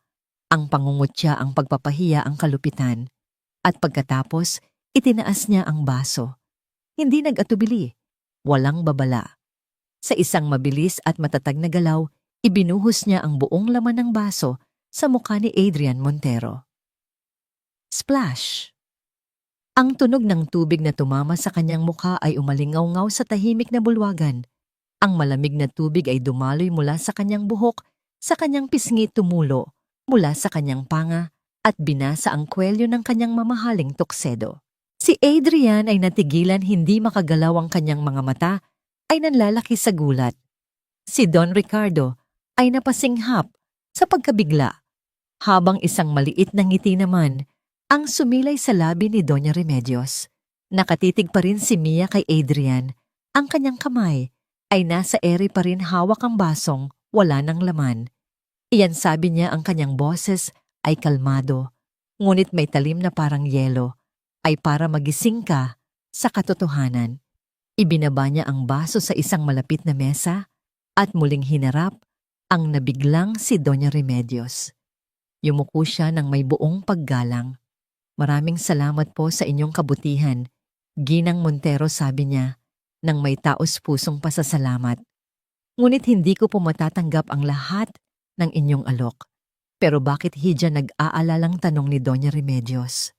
Ang pangungutya, ang pagpapahiya, ang kalupitan. At pagkatapos, itinaas niya ang baso. Hindi nag-atubili. Walang babala. Sa isang mabilis at matatag na galaw, ibinuhos niya ang buong laman ng baso sa mukha ni Adrian Montero. Splash! Ang tunog ng tubig na tumama sa kanyang mukha ay umalingaw-ngaw sa tahimik na bulwagan. Ang malamig na tubig ay dumaloy mula sa kanyang buhok, sa kanyang pisngi tumulo, mula sa kanyang panga, at binasa ang kwelyo ng kanyang mamahaling tuksedo. Si Adrian ay natigilan, hindi makagalaw ang kanyang mga mata ay nanlalaki sa gulat. Si Don Ricardo ay napasinghap sa pagkabigla, habang isang maliit na ngiti naman ang sumilay sa labi ni Doña Remedios. Nakatitig pa rin si Mia kay Adrian. Ang kanyang kamay ay nasa ere pa rin, hawak ang basong wala ng laman. Iyan, sabi niya, ang kanyang boses ay kalmado, ngunit may talim na parang yelo, ay para magising ka sa katotohanan. Ibinaba niya ang baso sa isang malapit na mesa at muling hinarap ang nabiglang si Doña Remedios. Yumuko siya ng may buong paggalang. Maraming salamat po sa inyong kabutihan, Ginang Montero, sabi niya, nang may taos-pusong pasasalamat. Ngunit hindi ko po matatanggap ang lahat ng inyong alok. Pero bakit hidya, nag-aalalang tanong ni Doña Remedios?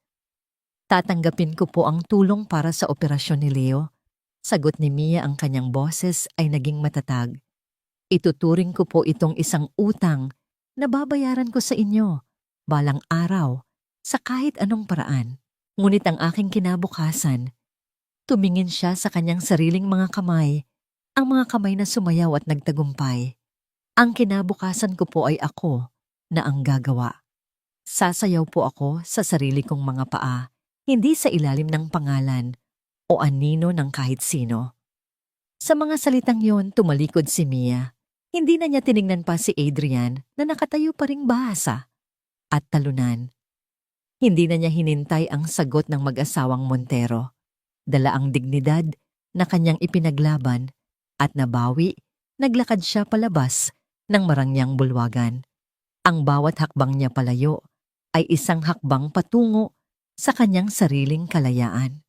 Tatanggapin ko po ang tulong para sa operasyon ni Leo. Sagot ni Mia, ang kanyang boses ay naging matatag. Ituturing ko po itong isang utang na babayaran ko sa inyo balang araw sa kahit anong paraan. Ngunit ang aking kinabukasan, tumingin siya sa kanyang sariling mga kamay, ang mga kamay na sumayaw at nagtagumpay. Ang kinabukasan ko po ay ako na ang gagawa. Sasayaw po ako sa sarili kong mga paa, hindi sa ilalim ng pangalan o anino ng kahit sino. Sa mga salitang yon, tumalikod si Mia. Hindi na niya tiningnan pa si Adrian na nakatayo pa ring bahasa at talunan. Hindi na niya hinintay ang sagot ng mag-asawang Montero. Dala ang dignidad na kanyang ipinaglaban at nabawi, naglakad siya palabas ng marangyang bulwagan. Ang bawat hakbang niya palayo ay isang hakbang patungo sa kanyang sariling kalayaan.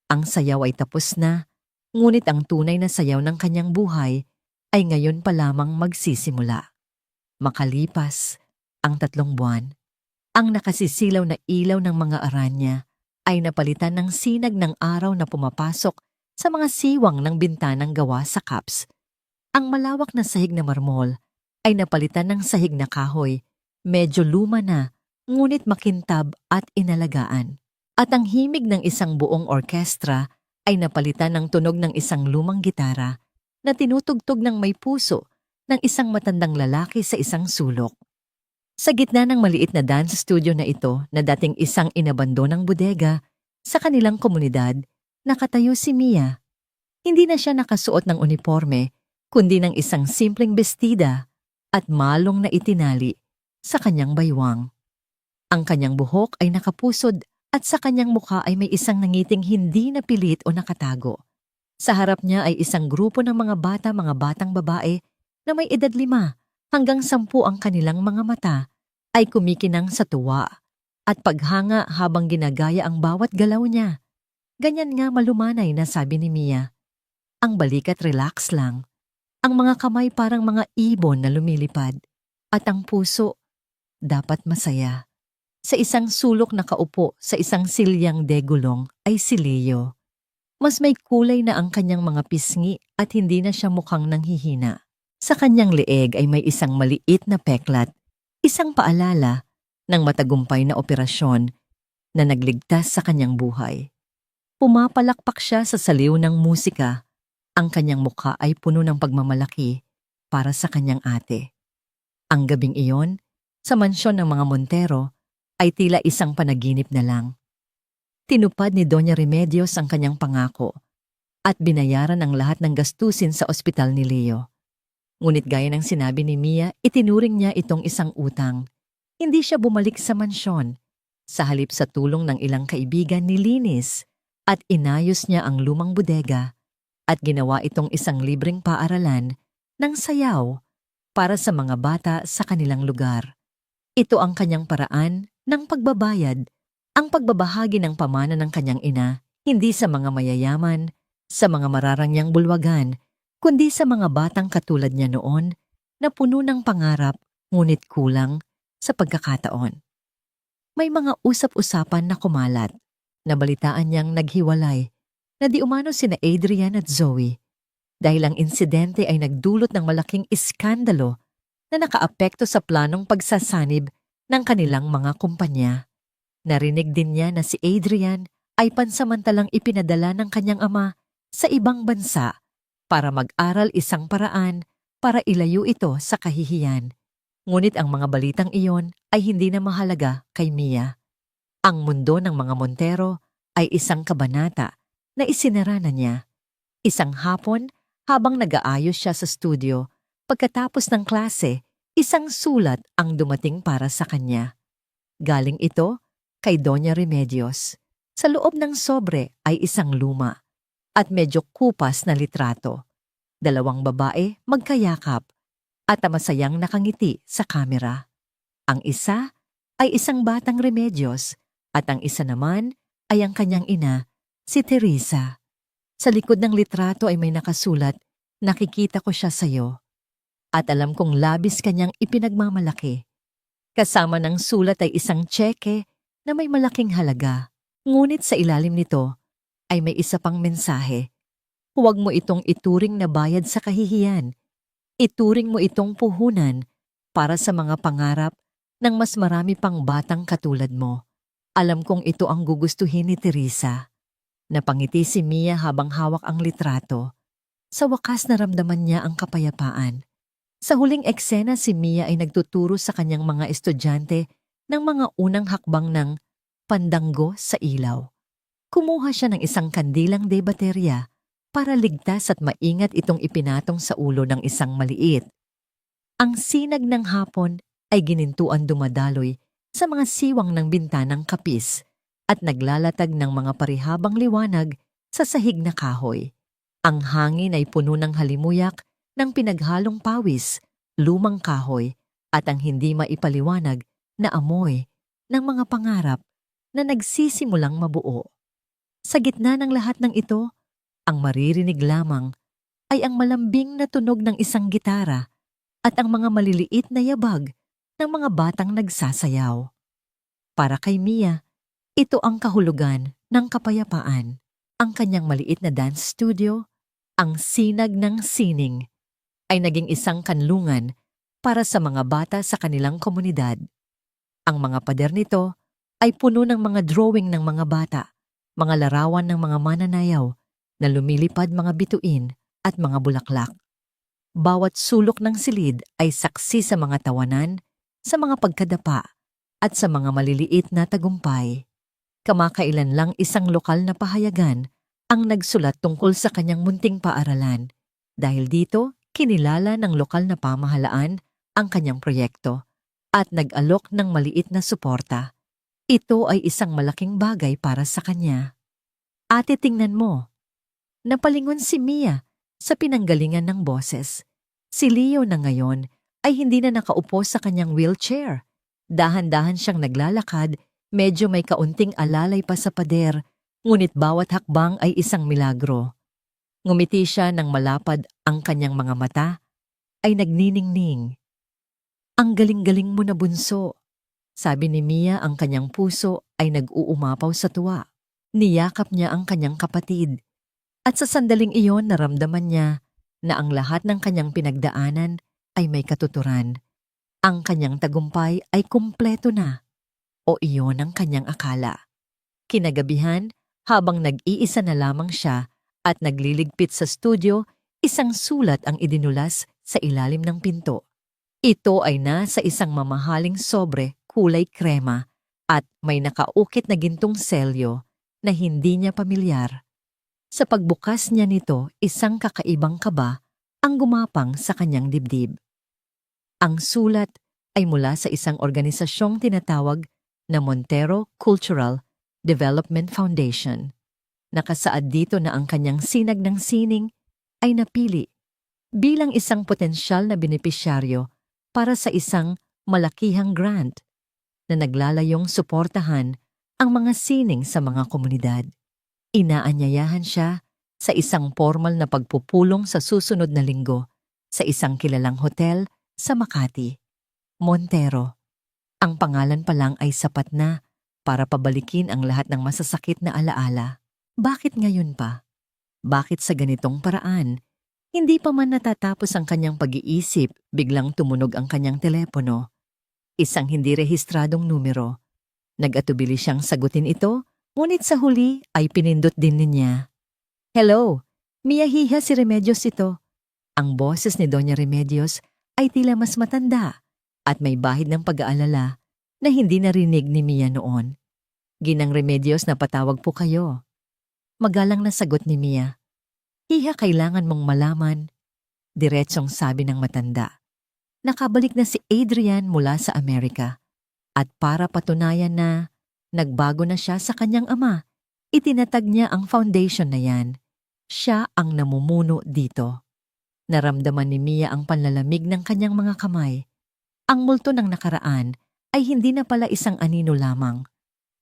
Ang sayaw ay tapos na, ngunit ang tunay na sayaw ng kanyang buhay ay ngayon pa lamang magsisimula. Makalipas ang 3 buwan, ang nakasisilaw na ilaw ng mga aranya ay napalitan ng sinag ng araw na pumapasok sa mga siwang ng bintanang gawa sa caps. Ang malawak na sahig na marmol ay napalitan ng sahig na kahoy, medyo luma na, ngunit makintab at inalagaan. At ang himig ng isang buong orkestra ay napalitan ng tunog ng isang lumang gitara na tinutugtog ng may puso ng isang matandang lalaki sa isang sulok. Sa gitna ng maliit na dance studio na ito, na dating isang inabandonang bodega sa kanilang komunidad, nakatayo si Mia. Hindi na siya nakasuot ng uniforme, kundi ng isang simpleng bestida at malong na itinali sa kanyang baywang. Ang kanyang buhok ay nakapusod at sa kanyang mukha ay may isang nangiting hindi napilit o nakatago. Sa harap niya ay isang grupo ng mga batang babae na may edad 5 hanggang 10 ang kanilang mga mata ay kumikinang sa tuwa at paghanga habang ginagaya ang bawat galaw niya. Ganyan nga malumanay na sabi ni Mia. Ang balikat relax lang. Ang mga kamay parang mga ibon na lumilipad. At ang puso, dapat masaya. Sa isang sulok nakaupo sa isang silyang degulong ay si Leo. Mas may kulay na ang kanyang mga pisngi at hindi na siya mukhang nanghihina. Sa kanyang leeg ay may isang maliit na peklat, isang paalala ng matagumpay na operasyon na nagligtas sa kanyang buhay. Pumapalakpak siya sa saliw ng musika. Ang kanyang mukha ay puno ng pagmamalaki para sa kanyang ate. Ang gabing iyon, sa mansyon ng mga Montero, ay tila isang panaginip na lang. Tinupad ni Doña Remedios ang kanyang pangako at binayaran ang lahat ng gastusin sa ospital ni Leo. Ngunit gaya ng sinabi ni Mia, itinuring niya itong isang utang. Hindi siya bumalik sa mansyon. Sa halip sa tulong ng ilang kaibigan, nilinis at inayos niya ang lumang bodega at ginawa itong isang libreng paaralan ng sayaw para sa mga bata sa kanilang lugar. Ito ang kanyang paraan ng pagbabayad, ang pagbabahagi ng pamana ng kanyang ina, hindi sa mga mayayaman, sa mga mararangyang bulwagan, kundi sa mga batang katulad niya noon na puno ng pangarap ngunit kulang sa pagkakataon. May mga usap-usapan na kumalat. Nabalitaan niyang naghiwalay na di umano sina Adrian at Zoe dahil ang insidente ay nagdulot ng malaking iskandalo na nakaapekto sa planong pagsasanib ng kanilang mga kumpanya. Narinig din niya na si Adrian ay pansamantalang ipinadala ng kanyang ama sa ibang bansa para mag-aral, isang paraan para ilayo ito sa kahihiyan. Ngunit ang mga balitang iyon ay hindi na mahalaga kay Mia. Ang mundo ng mga Montero ay isang kabanata na isinara na niya. Isang hapon, habang nag-aayos siya sa studio, pagkatapos ng klase, isang sulat ang dumating para sa kanya. Galing ito kay Doña Remedios. Sa loob ng sobre ay isang luma at medyo kupas na litrato. 2 babae magkayakap at masayang nakangiti sa kamera. Ang isa ay isang batang Remedios at ang isa naman ay ang kanyang ina, si Teresa. Sa likod ng litrato ay may nakasulat, "Nakikita ko siya sa'yo." At alam kong labis kanyang ipinagmamalaki. Kasama ng sulat ay isang tseke na may malaking halaga. Ngunit sa ilalim nito ay may isa pang mensahe. Huwag mo itong ituring na bayad sa kahihiyan. Ituring mo itong puhunan para sa mga pangarap ng mas marami pang batang katulad mo. Alam kong ito ang gugustuhin ni Teresa. Napangiti si Mia habang hawak ang litrato. Sa wakas naramdaman niya ang kapayapaan. Sa huling eksena si Mia ay nagtuturo sa kanyang mga estudyante ng mga unang hakbang ng pandanggo sa ilaw. Kumuha siya ng isang kandilang de baterya para ligtas at maingat itong ipinatong sa ulo ng isang maliit. Ang sinag ng hapon ay ginintuan dumadaloy sa mga siwang ng bintanang kapis at naglalatag ng mga parihabang liwanag sa sahig na kahoy. Ang hangin ay puno ng halimuyak ng pinaghalong pawis, lumang kahoy at ang hindi maipaliwanag na amoy ng mga pangarap na nagsisimulang mabuo. Sa gitna ng lahat ng ito, ang maririnig lamang ay ang malambing na tunog ng isang gitara at ang mga maliliit na yabag ng mga batang nagsasayaw. Para kay Mia, ito ang kahulugan ng kapayapaan. Ang kanyang maliit na dance studio, ang sinag ng sining, ay naging isang kanlungan para sa mga bata sa kanilang komunidad. Ang mga pader nito ay puno ng mga drawing ng mga bata, mga larawan ng mga mananayaw na lumilipad mga bituin at mga bulaklak. Bawat sulok ng silid ay saksi sa mga tawanan, sa mga pagkadapa at sa mga maliliit na tagumpay. Kamakailan lang isang lokal na pahayagan ang nagsulat tungkol sa kanyang munting paaralan. Dahil dito, kinilala ng lokal na pamahalaan ang kanyang proyekto at nag-alok ng maliit na suporta. Ito ay isang malaking bagay para sa kanya. Ate, tingnan mo. Napalingon si Mia sa pinanggalingan ng boses. Si Leo na ngayon ay hindi na nakaupo sa kanyang wheelchair. Dahan-dahan siyang naglalakad, medyo may kaunting alalay pa sa pader, ngunit bawat hakbang ay isang milagro. Ngumiti siya nang malapad ang kanyang mga mata, ay nagniningning. Ang galing-galing mo na bunso, sabi ni Mia, ang kanyang puso ay nag-uumapaw sa tuwa. Niyakap niya ang kanyang kapatid. At sa sandaling iyon naramdaman niya na ang lahat ng kanyang pinagdaanan ay may katuturan. Ang kanyang tagumpay ay kumpleto na. O iyon ang kanyang akala. Kinagabihan, habang nag-iisa na lamang siya at nagliligpit sa studio, isang sulat ang idinulas sa ilalim ng pinto. Ito ay nasa isang mamahaling sobre kulay krema at may nakaukit na gintong selyo na hindi niya pamilyar. Sa pagbukas niya nito, isang kakaibang kaba ang gumapang sa kanyang dibdib. Ang sulat ay mula sa isang organisasyong tinatawag na Montero Cultural Development Foundation. Nakasaad dito na ang kanyang sinag ng sining ay napili bilang isang potensyal na benepisyaryo para sa isang malakihang grant na naglalayong suportahan ang mga sining sa mga komunidad. Inaanyayahan siya sa isang formal na pagpupulong sa susunod na linggo sa isang kilalang hotel sa Makati. Montero. Ang pangalan pa lang ay sapat na para pabalikin ang lahat ng masasakit na alaala. Bakit ngayon pa? Bakit sa ganitong paraan? Hindi pa man natatapos ang kanyang pag-iisip, biglang tumunog ang kanyang telepono. Isang hindi rehistradong numero. Nag-atubili siyang sagutin ito, ngunit sa huli ay pinindot din niya. Hello, Mia Hiha, si Remedios ito. Ang boses ni Doña Remedios ay tila mas matanda at may bahid ng pag-aalala na hindi narinig ni Mia noon. Ginang Remedios, napatawag po kayo. Magalang na sagot ni Mia. Hiha, kailangan mong malaman, diretsong sabi ng matanda. Nakabalik na si Adrian mula sa Amerika at para patunayan na nagbago na siya sa kanyang ama, itinatag niya ang foundation na yan. Siya ang namumuno dito. Naramdaman ni Mia ang panlalamig ng kanyang mga kamay. Ang multo ng nakaraan ay hindi na pala isang anino lamang.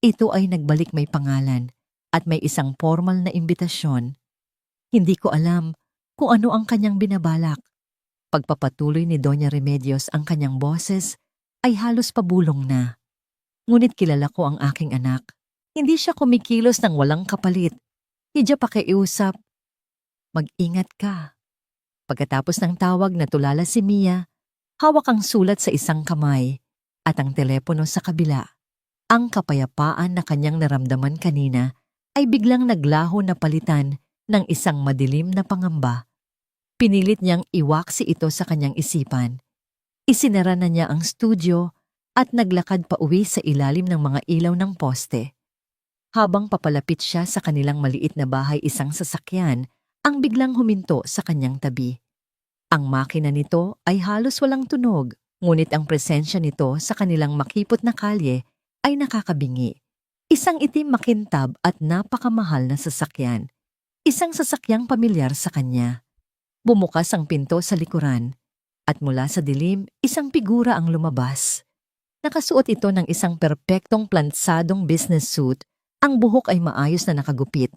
Ito ay nagbalik may pangalan at may isang formal na imbitasyon. Hindi ko alam kung ano ang kanyang binabalak. Pagpapatuloy ni Doña Remedios ang kanyang boses ay halos pabulong na. Ngunit kilala ko ang aking anak. Hindi siya kumikilos ng walang kapalit. Hidya pakiusap. Mag-ingat ka. Pagkatapos ng tawag, natulala si Mia. Hawak ang sulat sa isang kamay at ang telepono sa kabila. Ang kapayapaan na kanyang naramdaman kanina ay biglang naglaho na palitan ng isang madilim na pangamba. Pinilit niyang iwaksi ito sa kanyang isipan. Isinara na niya ang studio at naglakad pa uwi sa ilalim ng mga ilaw ng poste. Habang papalapit siya sa kanilang maliit na bahay, isang sasakyan ang biglang huminto sa kanyang tabi. Ang makina nito ay halos walang tunog, ngunit ang presensya nito sa kanilang makipot na kalye ay nakakabingi. Isang itim, makintab at napakamahal na sasakyan. Isang sasakyang pamilyar sa kanya. Bumukas ang pinto sa likuran at mula sa dilim, isang figura ang lumabas. Nakasuot ito ng isang perpektong plantsadong business suit, ang buhok ay maayos na nakagupit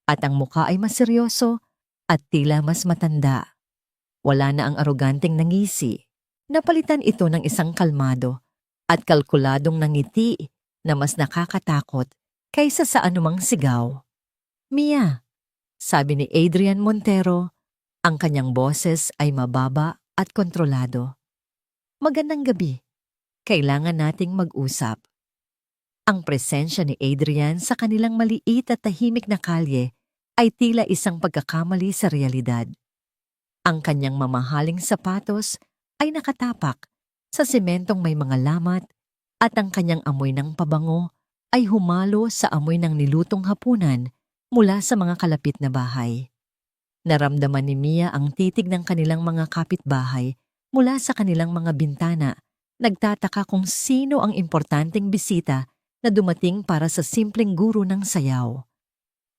at ang mukha ay mas seryoso at tila mas matanda. Wala na ang aroganteng nangisi. Napalitan ito ng isang kalmado at kalkuladong nangiti na mas nakakatakot kaysa sa anumang sigaw. Mia, sabi ni Adrian Montero, ang kanyang boses ay mababa at kontrolado. Magandang gabi. Kailangan nating mag-usap. Ang presensya ni Adrian sa kanilang maliit at tahimik na kalye ay tila isang pagkakamali sa realidad. Ang kanyang mamahaling sapatos ay nakatapak sa sementong may mga lamat at ang kanyang amoy ng pabango ay humalo sa amoy ng nilutong hapunan mula sa mga kalapit na bahay. Naramdaman ni Mia ang titig ng kanilang mga kapitbahay mula sa kanilang mga bintana. Nagtataka kung sino ang importanteng bisita na dumating para sa simpleng guro ng sayaw.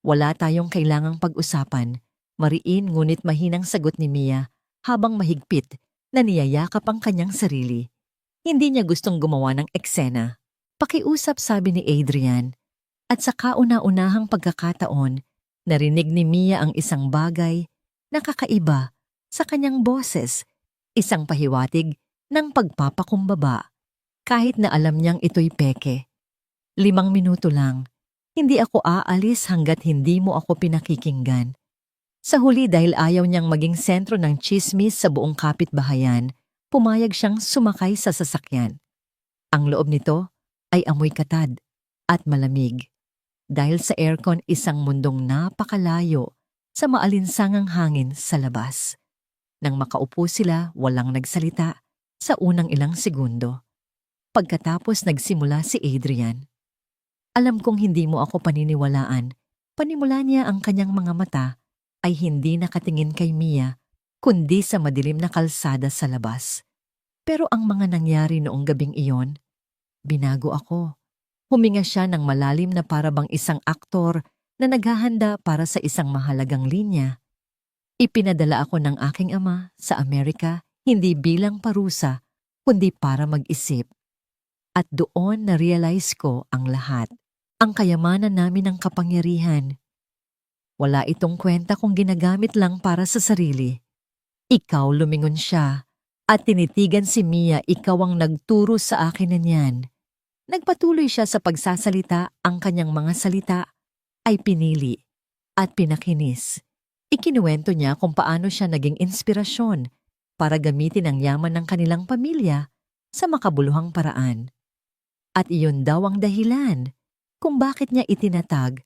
Wala tayong kailangang pag-usapan, mariin ngunit mahinang sagot ni Mia habang mahigpit na niyayakap ang kanyang sarili. Hindi niya gustong gumawa ng eksena. Pakiusap, sabi ni Adrian. At sa kauna-unahang pagkakataon, narinig ni Mia ang isang bagay na kakaiba sa kanyang boses, isang pahiwatig ng pagpapakumbaba, kahit na alam niyang ito'y peke. 5 minuto lang, hindi ako aalis hanggat hindi mo ako pinakikinggan. Sa huli, dahil ayaw niyang maging sentro ng tsismis sa buong kapitbahayan, pumayag siyang sumakay sa sasakyan. Ang loob nito ay amoy katad at malamig. Dahil sa aircon, isang mundong napakalayo sa maalinsangang hangin sa labas. Nang makaupo sila, walang nagsalita sa unang ilang segundo. Pagkatapos nagsimula si Adrian. Alam kong hindi mo ako paniniwalaan. Panimula niya, ang kanyang mga mata ay hindi nakatingin kay Mia, kundi sa madilim na kalsada sa labas. Pero ang mga nangyari noong gabing iyon, binago ako. Huminga siya ng malalim na parabang isang aktor na naghahanda para sa isang mahalagang linya. Ipinadala ako ng aking ama sa Amerika, hindi bilang parusa, kundi para mag-isip. At doon na-realize ko ang lahat, ang kayamanan namin ng kapangyarihan. Wala itong kwenta kung ginagamit lang para sa sarili. Ikaw, lumingon siya, at tinitigan si Mia, ikaw ang nagturo sa akin na niyan. Nagpatuloy siya sa pagsasalita, ang kanyang mga salita ay pinili at pinakinis. Ikinuwento niya kung paano siya naging inspirasyon para gamitin ang yaman ng kanilang pamilya sa makabuluhang paraan. At iyon daw ang dahilan kung bakit niya itinatag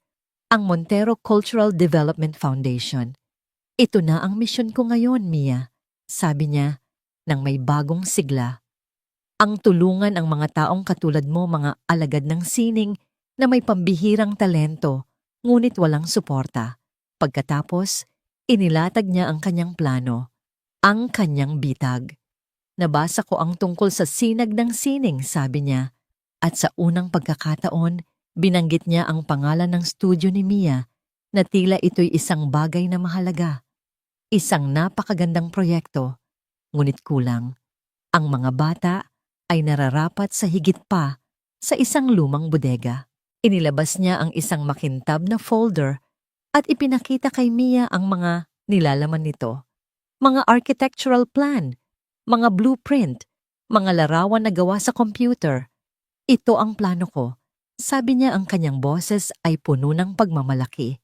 ang Montero Cultural Development Foundation. Ito na ang misyon ko ngayon, Mia, sabi niya nang may bagong sigla. Ang tulungan ang mga taong katulad mo, mga alagad ng sining na may pambihirang talento, ngunit walang suporta. Pagkatapos, inilatag niya ang kanyang plano, ang kanyang bitag. Nabasa ko ang tungkol sa sinag ng sining, sabi niya, at sa unang pagkakataon, binanggit niya ang pangalan ng studio ni Mia na tila ito'y isang bagay na mahalaga. Isang napakagandang proyekto, ngunit kulang. Ang mga bata ay nararapat sa higit pa sa isang lumang bodega. Inilabas niya ang isang makintab na folder at ipinakita kay Mia ang mga nilalaman nito. Mga architectural plan, mga blueprint, mga larawan na gawa sa computer. Ito ang plano ko. Sabi niya, ang kanyang boses ay puno ng pagmamalaki.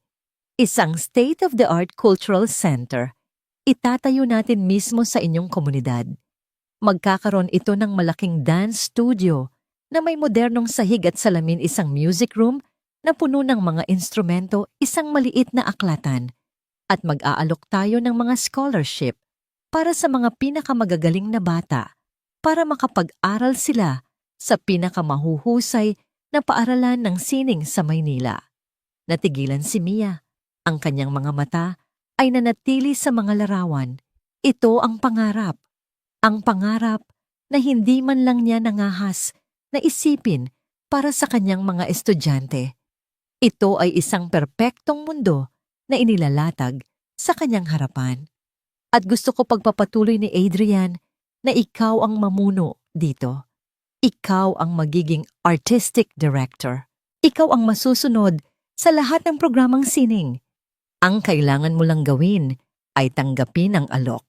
Isang state-of-the-art cultural center. Itatayo natin mismo sa inyong komunidad. Magkakaroon ito ng malaking dance studio na may modernong sahig at salamin, isang music room na puno ng mga instrumento, isang maliit na aklatan. At mag-aalok tayo ng mga scholarship para sa mga pinakamagagaling na bata para makapag-aral sila sa pinakamahuhusay na paaralan ng sining sa Maynila. Natigilan si Mia. Ang kanyang mga mata ay nanatili sa mga larawan. Ito ang pangarap. Ang pangarap na hindi man lang niya nangahas na isipin para sa kanyang mga estudyante. Ito ay isang perpektong mundo na inilalatag sa kanyang harapan. At gusto ko pagpapatuloy ni Adrian na ikaw ang mamuno dito. Ikaw ang magiging artistic director. Ikaw ang masusunod sa lahat ng programang sining. Ang kailangan mo lang gawin ay tanggapin ang alok.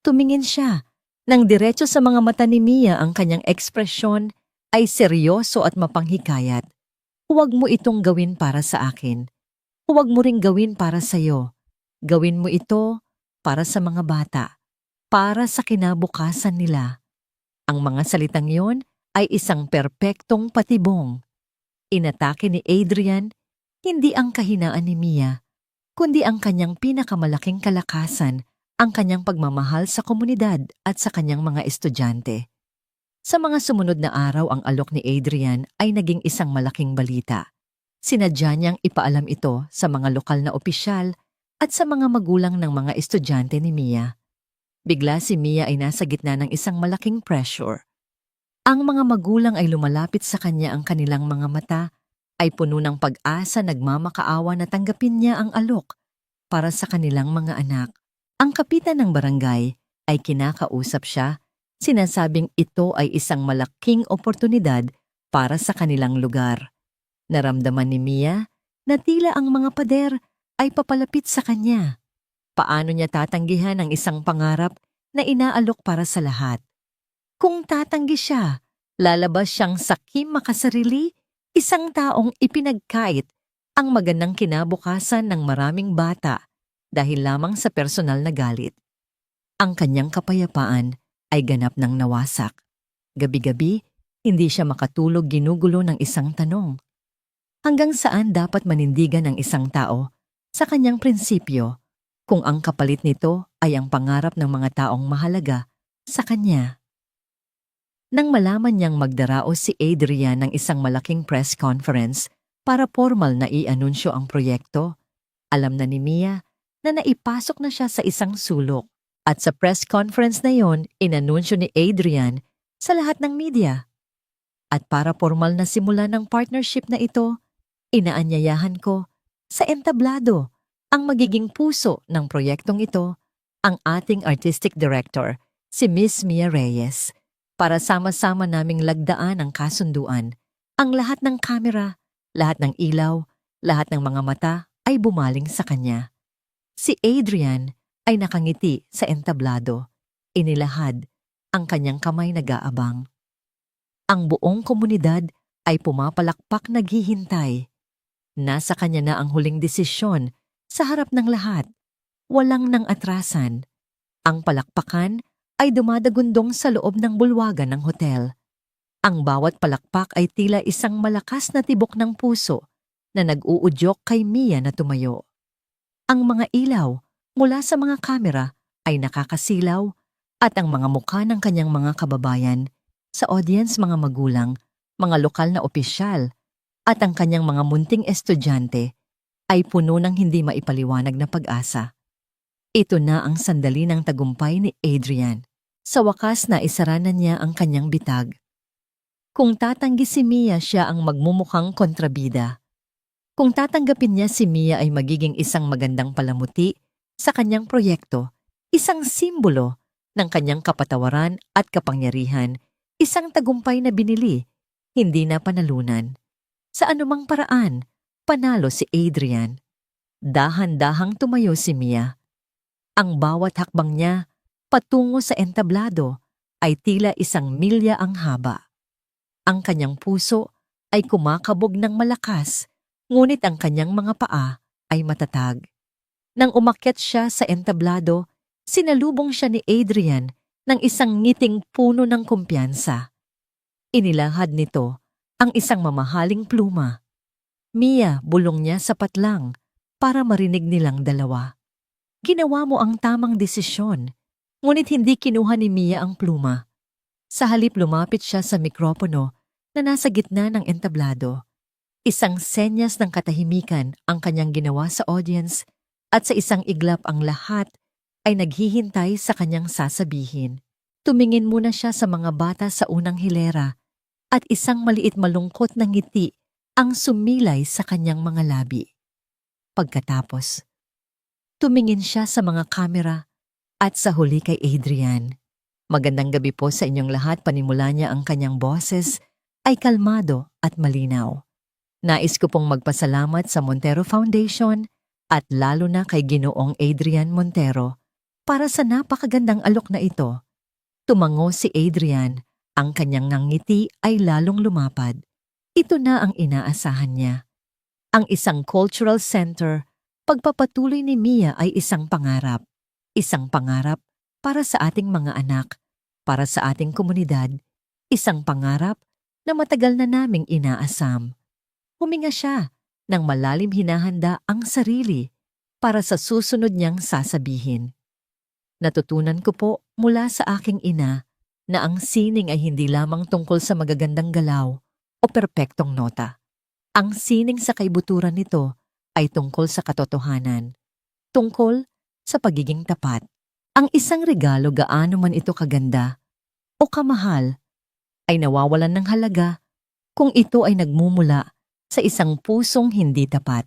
Tumingin siya nang diretso sa mga mata ni Mia, ang kanyang ekspresyon ay seryoso at mapanghikayat. Huwag mo itong gawin para sa akin. Huwag mo ring gawin para sa'yo. Gawin mo ito para sa mga bata, para sa kinabukasan nila. Ang mga salitang yon ay isang perpektong patibong. Inatake ni Adrian hindi ang kahinaan ni Mia, kundi ang kanyang pinakamalaking kalakasan, ang kanyang pagmamahal sa komunidad at sa kanyang mga estudyante. Sa mga sumunod na araw, ang alok ni Adrian ay naging isang malaking balita. Sinadya niyang ipaalam ito sa mga lokal na opisyal at sa mga magulang ng mga estudyante ni Mia. Bigla si Mia ay nasa gitna ng isang malaking pressure. Ang mga magulang ay lumalapit sa kanya, ang kanilang mga mata ay puno ng pag-asa, nagmamakaawa na tanggapin niya ang alok para sa kanilang mga anak. Ang kapitan ng barangay ay kinakausap siya, sinasabing ito ay isang malaking oportunidad para sa kanilang lugar. Naramdaman ni Mia na tila ang mga pader ay papalapit sa kanya. Paano niya tatanggihan ang isang pangarap na inaalok para sa lahat? Kung tatanggi siya, lalabas siyang sakim makasarili, isang taong ipinagkait ang magandang kinabukasan ng maraming bata dahil lamang sa personal na galit. Ang kanyang kapayapaan ay ganap ng nawasak. Gabi-gabi, hindi siya makatulog, ginugulo ng isang tanong. Hanggang saan dapat manindigan ng isang tao sa kanyang prinsipyo kung ang kapalit nito ay ang pangarap ng mga taong mahalaga sa kanya? Nang malaman niyang magdaraos si Adrian ng isang malaking press conference para formal na i-anunsyo ang proyekto, alam na ni Mia na naipasok na siya sa isang sulok. At sa press conference na yon, inanunsyo ni Adrian sa lahat ng media. At para formal na simula ng partnership na ito, inaanyayahan ko sa entablado ang magiging puso ng proyektong ito, ang ating artistic director, si Miss Mia Reyes, para sama-sama naming lagdaan ang kasunduan. Ang lahat ng kamera, lahat ng ilaw, lahat ng mga mata ay bumaling sa kanya. Si Adrian ay nakangiti sa entablado, inilahad ang kanyang kamay nag-aabang. Ang buong komunidad ay pumapalakpak, naghihintay. Nasa kanya na ang huling desisyon sa harap ng lahat. Walang nang atrasan. Ang palakpakan ay dumadagundong sa loob ng bulwagan ng hotel. Ang bawat palakpak ay tila isang malakas na tibok ng puso na nag-uudyok kay Mia na tumayo. Ang mga ilaw mula sa mga kamera ay nakakasilaw at ang mga mukha ng kanyang mga kababayan sa audience, mga magulang, mga lokal na opisyal, at ang kanyang mga munting estudyante ay puno ng hindi maipaliwanag na pag-asa. Ito na ang sandali ng tagumpay ni Adrian. Sa wakas na isara na niya ang kanyang bitag. Kung tatanggi si Mia, siya ang magmumukhang kontrabida. Kung tatanggapin niya, si Mia ay magiging isang magandang palamuti sa kanyang proyekto, isang simbolo ng kanyang kapatawaran at kapangyarihan, isang tagumpay na binili, hindi na panalunan. Sa anumang paraan, panalo si Adrian. Dahan-dahang tumayo si Mia. Ang bawat hakbang niya patungo sa entablado ay tila isang milya ang haba. Ang kanyang puso ay kumakabog ng malakas, ngunit ang kanyang mga paa ay matatag. Nang umakyat siya sa entablado, sinalubong siya ni Adrian ng isang ngiting puno ng kumpiyansa. Inilahad nito ang isang mamahaling pluma. Mia, bulong niya, sapat lang para marinig nilang dalawa. Ginawa mo ang tamang desisyon, ngunit hindi kinuha ni Mia ang pluma. Sa halip, lumapit siya sa mikropono na nasa gitna ng entablado. Isang senyas ng katahimikan ang kanyang ginawa sa audience at sa isang iglap ang lahat ay naghihintay sa kanyang sasabihin. Tumingin muna siya sa mga bata sa unang hilera at isang maliit malungkot na ngiti ang sumilay sa kanyang mga labi. Pagkatapos, tumingin siya sa mga kamera at sa huli kay Adrian. Magandang gabi po sa inyong lahat. Panimula niya ang kanyang boses ay kalmado at malinaw. Nais ko pong magpasalamat sa Montero Foundation at lalo na kay Ginoong Adrian Montero para sa napakagandang alok na ito. Tumango si Adrian, ang kanyang ngiti ay lalong lumapad. Ito na ang inaasahan niya. Ang isang cultural center, pagpapatuloy ni Mia ay isang pangarap. Isang pangarap para sa ating mga anak, para sa ating komunidad. Isang pangarap na matagal na naming inaasam. Huminga siya nang malalim, hinahanda ang sarili para sa susunod niyang sasabihin. Natutunan ko po mula sa aking ina na ang sining ay hindi lamang tungkol sa magagandang galaw o perpektong nota. Ang sining sa kaibuturan nito ay tungkol sa katotohanan, tungkol sa pagiging tapat. Ang isang regalo gaano man ito kaganda o kamahal ay nawawalan ng halaga kung ito ay nagmumula sa isang pusong hindi tapat.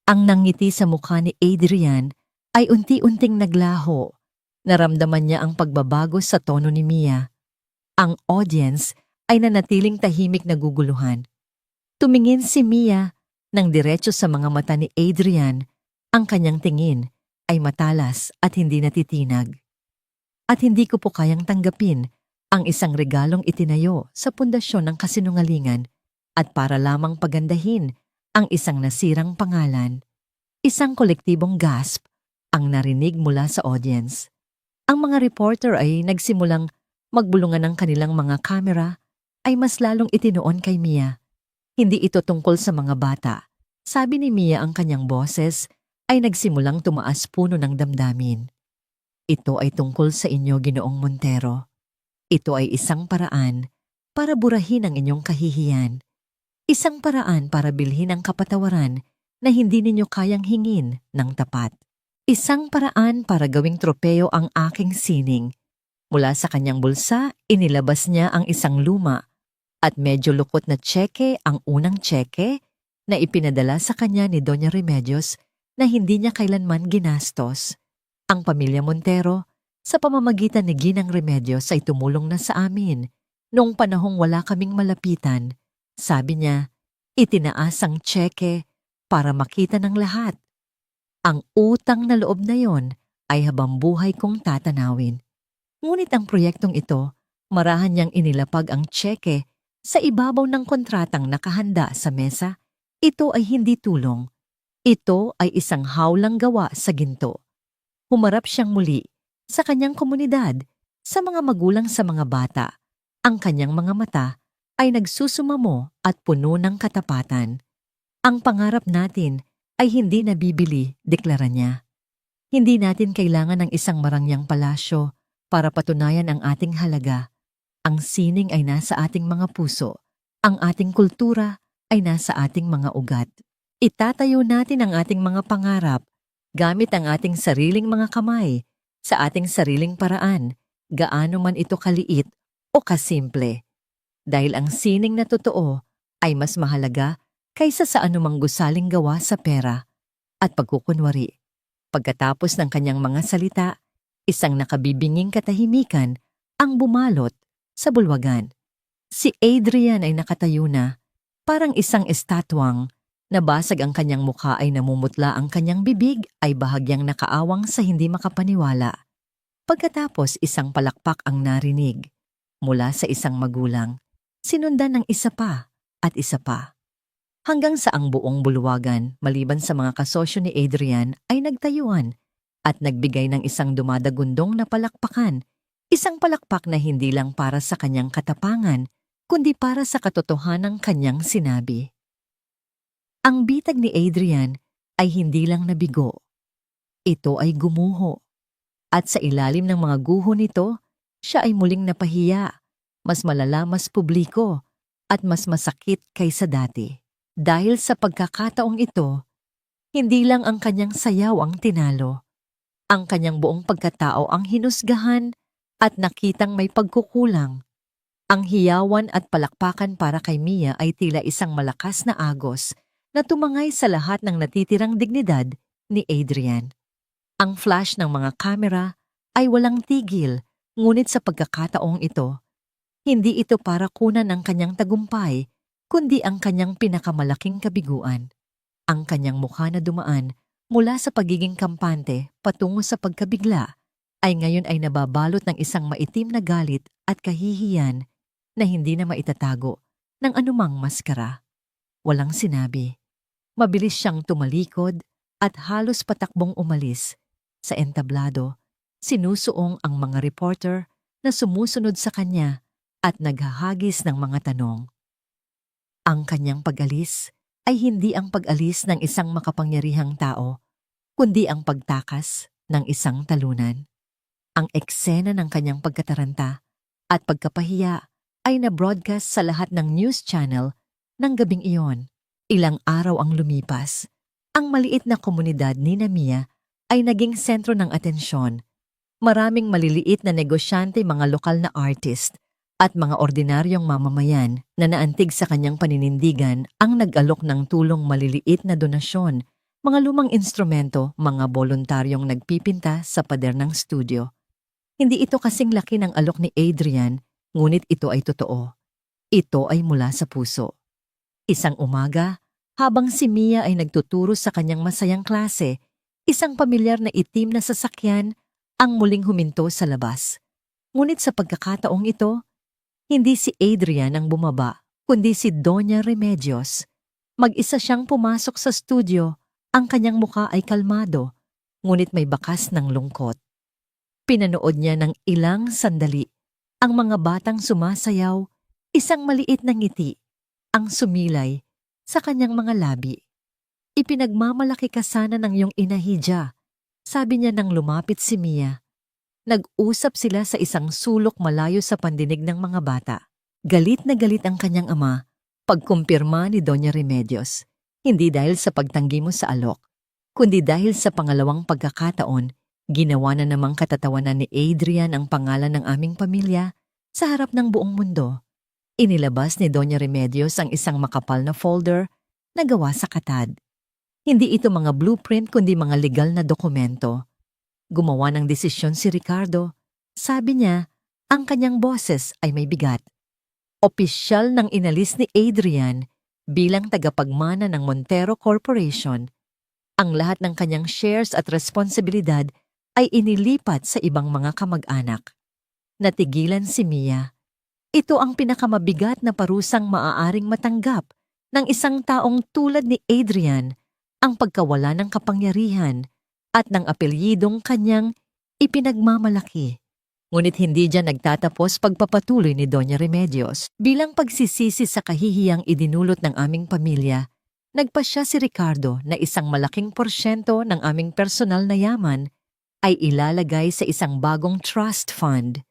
Ang nangiti sa mukha ni Adrian ay unti-unting naglaho. Naramdaman niya ang pagbabago sa tono ni Mia. Ang audience ay nanatiling tahimik na guguluhan. Tumingin si Mia nang diretso sa mga mata ni Adrian. Ang kanyang tingin ay matalas at hindi natitinag. At hindi ko po kayang tanggapin ang isang regalong itinayo sa pundasyon ng kasinungalingan at para lamang pagandahin ang isang nasirang pangalan. Isang kolektibong gasp ang narinig mula sa audience. Ang mga reporter ay nagsimulang magbulungan ng kanilang mga kamera ay mas lalong itinuon kay Mia. Hindi ito tungkol sa mga bata. Sabi ni Mia, ang kanyang boses ay nagsimulang tumaas puno ng damdamin. Ito ay tungkol sa inyo, Ginoong Montero. Ito ay isang paraan para burahin ang inyong kahihiyan. Isang paraan para bilhin ang kapatawaran na hindi ninyo kayang hingin ng tapat. Isang paraan para gawing tropeo ang aking sining. Mula sa kanyang bulsa, inilabas niya ang isang luma at medyo lukot na tseke, ang unang tseke na ipinadala sa kanya ni Doña Remedios na hindi niya kailanman ginastos. Ang pamilya Montero, sa pamamagitan ni Ginang Remedios, ay tumulong na sa amin. Noong panahong wala kaming malapitan, sabi niya, itinaas ang tseke para makita ng lahat. Ang utang na loob na yon ay habang buhay kong tatanawin. Ngunit ang proyektong ito, marahan niyang inilapag ang tseke sa ibabaw ng kontratang nakahanda sa mesa. Ito ay hindi tulong. Ito ay isang hawlang gawa sa ginto. Humarap siyang muli sa kanyang komunidad, sa mga magulang, sa mga bata. Ang kanyang mga mata ay nagsusumamo at puno ng katapatan. Ang pangarap natin ay hindi nabibili, deklara niya. Hindi natin kailangan ng isang marangyang palasyo para patunayan ang ating halaga. Ang sining ay nasa ating mga puso. Ang ating kultura ay nasa ating mga ugat. Itatayo natin ang ating mga pangarap gamit ang ating sariling mga kamay, sa ating sariling paraan, gaano man ito kaliit o kasimple. Dahil ang sining na totoo ay mas mahalaga kaysa sa anumang gusaling gawa sa pera at pagkukunwari. Pagkatapos ng kanyang mga salita, isang nakabibinging katahimikan ang bumalot sa bulwagan. Si Adrian ay nakatayo na, parang isang estatwang. Nabasag ang kanyang mukha, ay namumutla ang kanyang bibig, ay bahagyang nakaawang sa hindi makapaniwala. Pagkatapos, isang palakpak ang narinig mula sa isang magulang, sinundan ng isa pa at isa pa. Hanggang sa ang buong bulwagan, maliban sa mga kasosyo ni Adrian, ay nagtayuan at nagbigay ng isang dumadagundong na palakpakan. Isang palakpak na hindi lang para sa kanyang katapangan, kundi para sa katotohanang kanyang sinabi. Ang bitag ni Adrian ay hindi lang nabigo. Ito ay gumuho. At sa ilalim ng mga guho nito, siya ay muling napahiya, mas malala, mas publiko, at mas masakit kaysa dati. Dahil sa pagkakataong ito, hindi lang ang kanyang sayaw ang tinalo. Ang kanyang buong pagkatao ang hinusgahan at nakitang may pagkukulang. Ang hiyawan at palakpakan para kay Mia ay tila isang malakas na agos na tumangay sa lahat ng natitirang dignidad ni Adrian. Ang flash ng mga kamera ay walang tigil, ngunit sa pagkakataong ito, hindi ito para kunan ang kanyang tagumpay, kundi ang kanyang pinakamalaking kabiguan. Ang kanyang mukha na dumaan mula sa pagiging kampante patungo sa pagkabigla ay ngayon ay nababalot ng isang maitim na galit at kahihiyan na hindi na maitatago ng anumang maskara. Walang sinabi. Mabilis siyang tumalikod at halos patakbong umalis. Sa entablado, sinusuong ang mga reporter na sumusunod sa kanya at naghahagis ng mga tanong. Ang kanyang pag-alis ay hindi ang pag-alis ng isang makapangyarihang tao, kundi ang pagtakas ng isang talunan. Ang eksena ng kanyang pagkataranta at pagkapahiya ay na-broadcast sa lahat ng news channel ng gabing iyon. Ilang araw ang lumipas. Ang maliit na komunidad ni Mia ay naging sentro ng atensyon. Maraming maliliit na negosyante, mga lokal na artist, at mga ordinaryong mamamayan na naantig sa kanyang paninindigan ang nag-alok ng tulong, maliliit na donasyon, mga lumang instrumento, mga voluntaryong nagpipinta sa pader ng studio. Hindi ito kasing laki ng alok ni Adrian, ngunit ito ay totoo. Ito ay mula sa puso. Isang umaga, habang si Mia ay nagtuturo sa kanyang masayang klase, isang pamilyar na itim na sasakyan ang muling huminto sa labas. Ngunit sa pagkakataong ito, hindi si Adrian ang bumaba, kundi si Doña Remedios. Mag-isa siyang pumasok sa studio, ang kanyang muka ay kalmado, ngunit may bakas ng lungkot. Pinanood niya ng ilang sandali ang mga batang sumasayaw, isang maliit na ngiti ang sumilay sa kanyang mga labi. Ipinagmamalaki ka sana ng iyong inahidya, sabi niya nang lumapit si Mia. Nag-usap sila sa isang sulok malayo sa pandinig ng mga bata. Galit na galit ang kanyang ama pagkumpirma ni Doña Remedios, hindi dahil sa pagtanggi mo sa alok, kundi dahil sa pangalawang pagkakataon, ginawa na namang katatawanan ni Adrian ang pangalan ng aming pamilya sa harap ng buong mundo. Inilabas ni Doña Remedios ang isang makapal na folder na gawa sa katad. Hindi ito mga blueprint kundi mga legal na dokumento. Gumawa ng desisyon si Ricardo. Sabi niya, ang kanyang boses ay may bigat. Opisyal nang inalis ni Adrian bilang tagapagmana ng Montero Corporation. Ang lahat ng kanyang shares at responsibilidad ay inilipat sa ibang mga kamag-anak. Natigilan si Mia. Ito ang pinakamabigat na parusang maaaring matanggap ng isang taong tulad ni Adrian, ang pagkawala ng kapangyarihan at ng apelyidong kanyang ipinagmamalaki. Ngunit hindi dyan nagtatapos pagpapatuloy ni Doña Remedios. Bilang pagsisisi sa kahihiyang idinulot ng aming pamilya, nagpasya si Ricardo na isang malaking porsyento ng aming personal na yaman ay ilalagay sa isang bagong trust fund.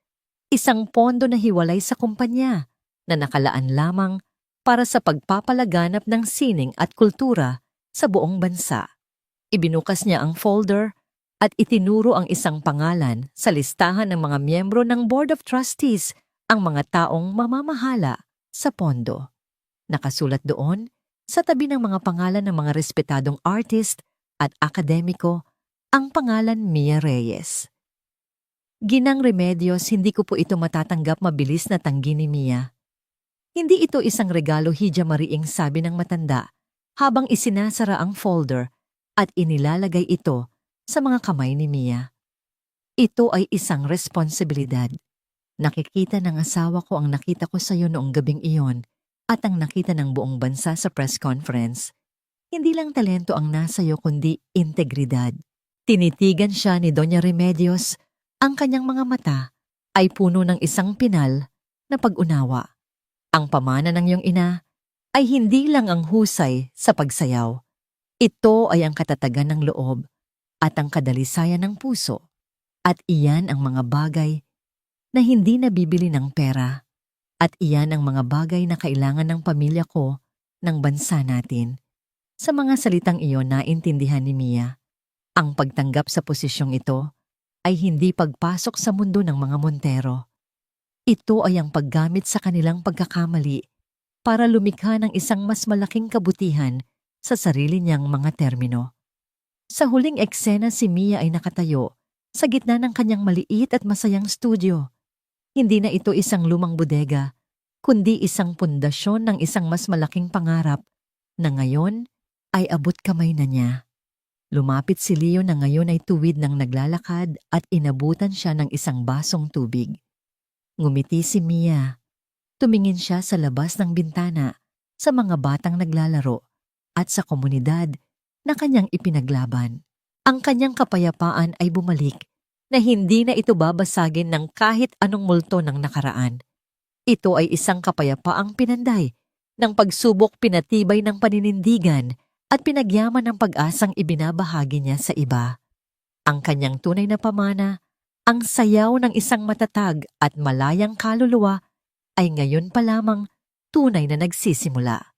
Isang pondo na hiwalay sa kumpanya na nakalaan lamang para sa pagpapalaganap ng sining at kultura sa buong bansa. Ibinukas niya ang folder at itinuro ang isang pangalan sa listahan ng mga miyembro ng Board of Trustees, ang mga taong mamamahala sa pondo. Nakasulat doon, sa tabi ng mga pangalan ng mga respetadong artist at akademiko, ang pangalan Mia Reyes. Ginang Remedios, hindi ko po ito matatanggap, mabilis na tanggi ni Mia. Hindi ito isang regalo, hidya mariing, sabi ng matanda, habang isinasara ang folder at inilalagay ito sa mga kamay ni Mia. Ito ay isang responsibilidad. Nakikita ng asawa ko ang nakita ko sa iyo noong gabing iyon at ang nakita ng buong bansa sa press conference. Hindi lang talento ang nasa iyo kundi integridad. Tinitigan siya ni Doña Remedios. Ang kanyang mga mata ay puno ng isang pinal na pag-unawa. Ang pamana ng iyong ina ay hindi lang ang husay sa pagsayaw. Ito ay ang katatagan ng loob at ang kadalisayan ng puso. At iyan ang mga bagay na hindi nabibili ng pera. At iyan ang mga bagay na kailangan ng pamilya ko, ng bansa natin. Sa mga salitang iyon, naintindihan ni Mia. Ang pagtanggap sa posisyong ito ay hindi pagpasok sa mundo ng mga Montero. Ito ay ang paggamit sa kanilang pagkakamali para lumikha ng isang mas malaking kabutihan sa sarili niyang mga termino. Sa huling eksena, si Mia ay nakatayo sa gitna ng kanyang maliit at masayang studio. Hindi na ito isang lumang bodega, kundi isang pundasyon ng isang mas malaking pangarap na ngayon ay abot kamay na niya. Lumapit si Leo na ngayon ay tuwid ng naglalakad at inabutan siya ng isang basong tubig. Ngumiti si Mia. Tumingin siya sa labas ng bintana, sa mga batang naglalaro, at sa komunidad na kanyang ipinaglaban. Ang kanyang kapayapaan ay bumalik na hindi na ito babasagin ng kahit anong multo ng nakaraan. Ito ay isang kapayapaang pinanday ng pagsubok, pinatibay ng paninindigan, at pinagyaman ng pag-asang ibinabahagi niya sa iba. Ang kanyang tunay na pamana, ang sayaw ng isang matatag at malayang kaluluwa, ay ngayon pa lamang tunay na nagsisimula.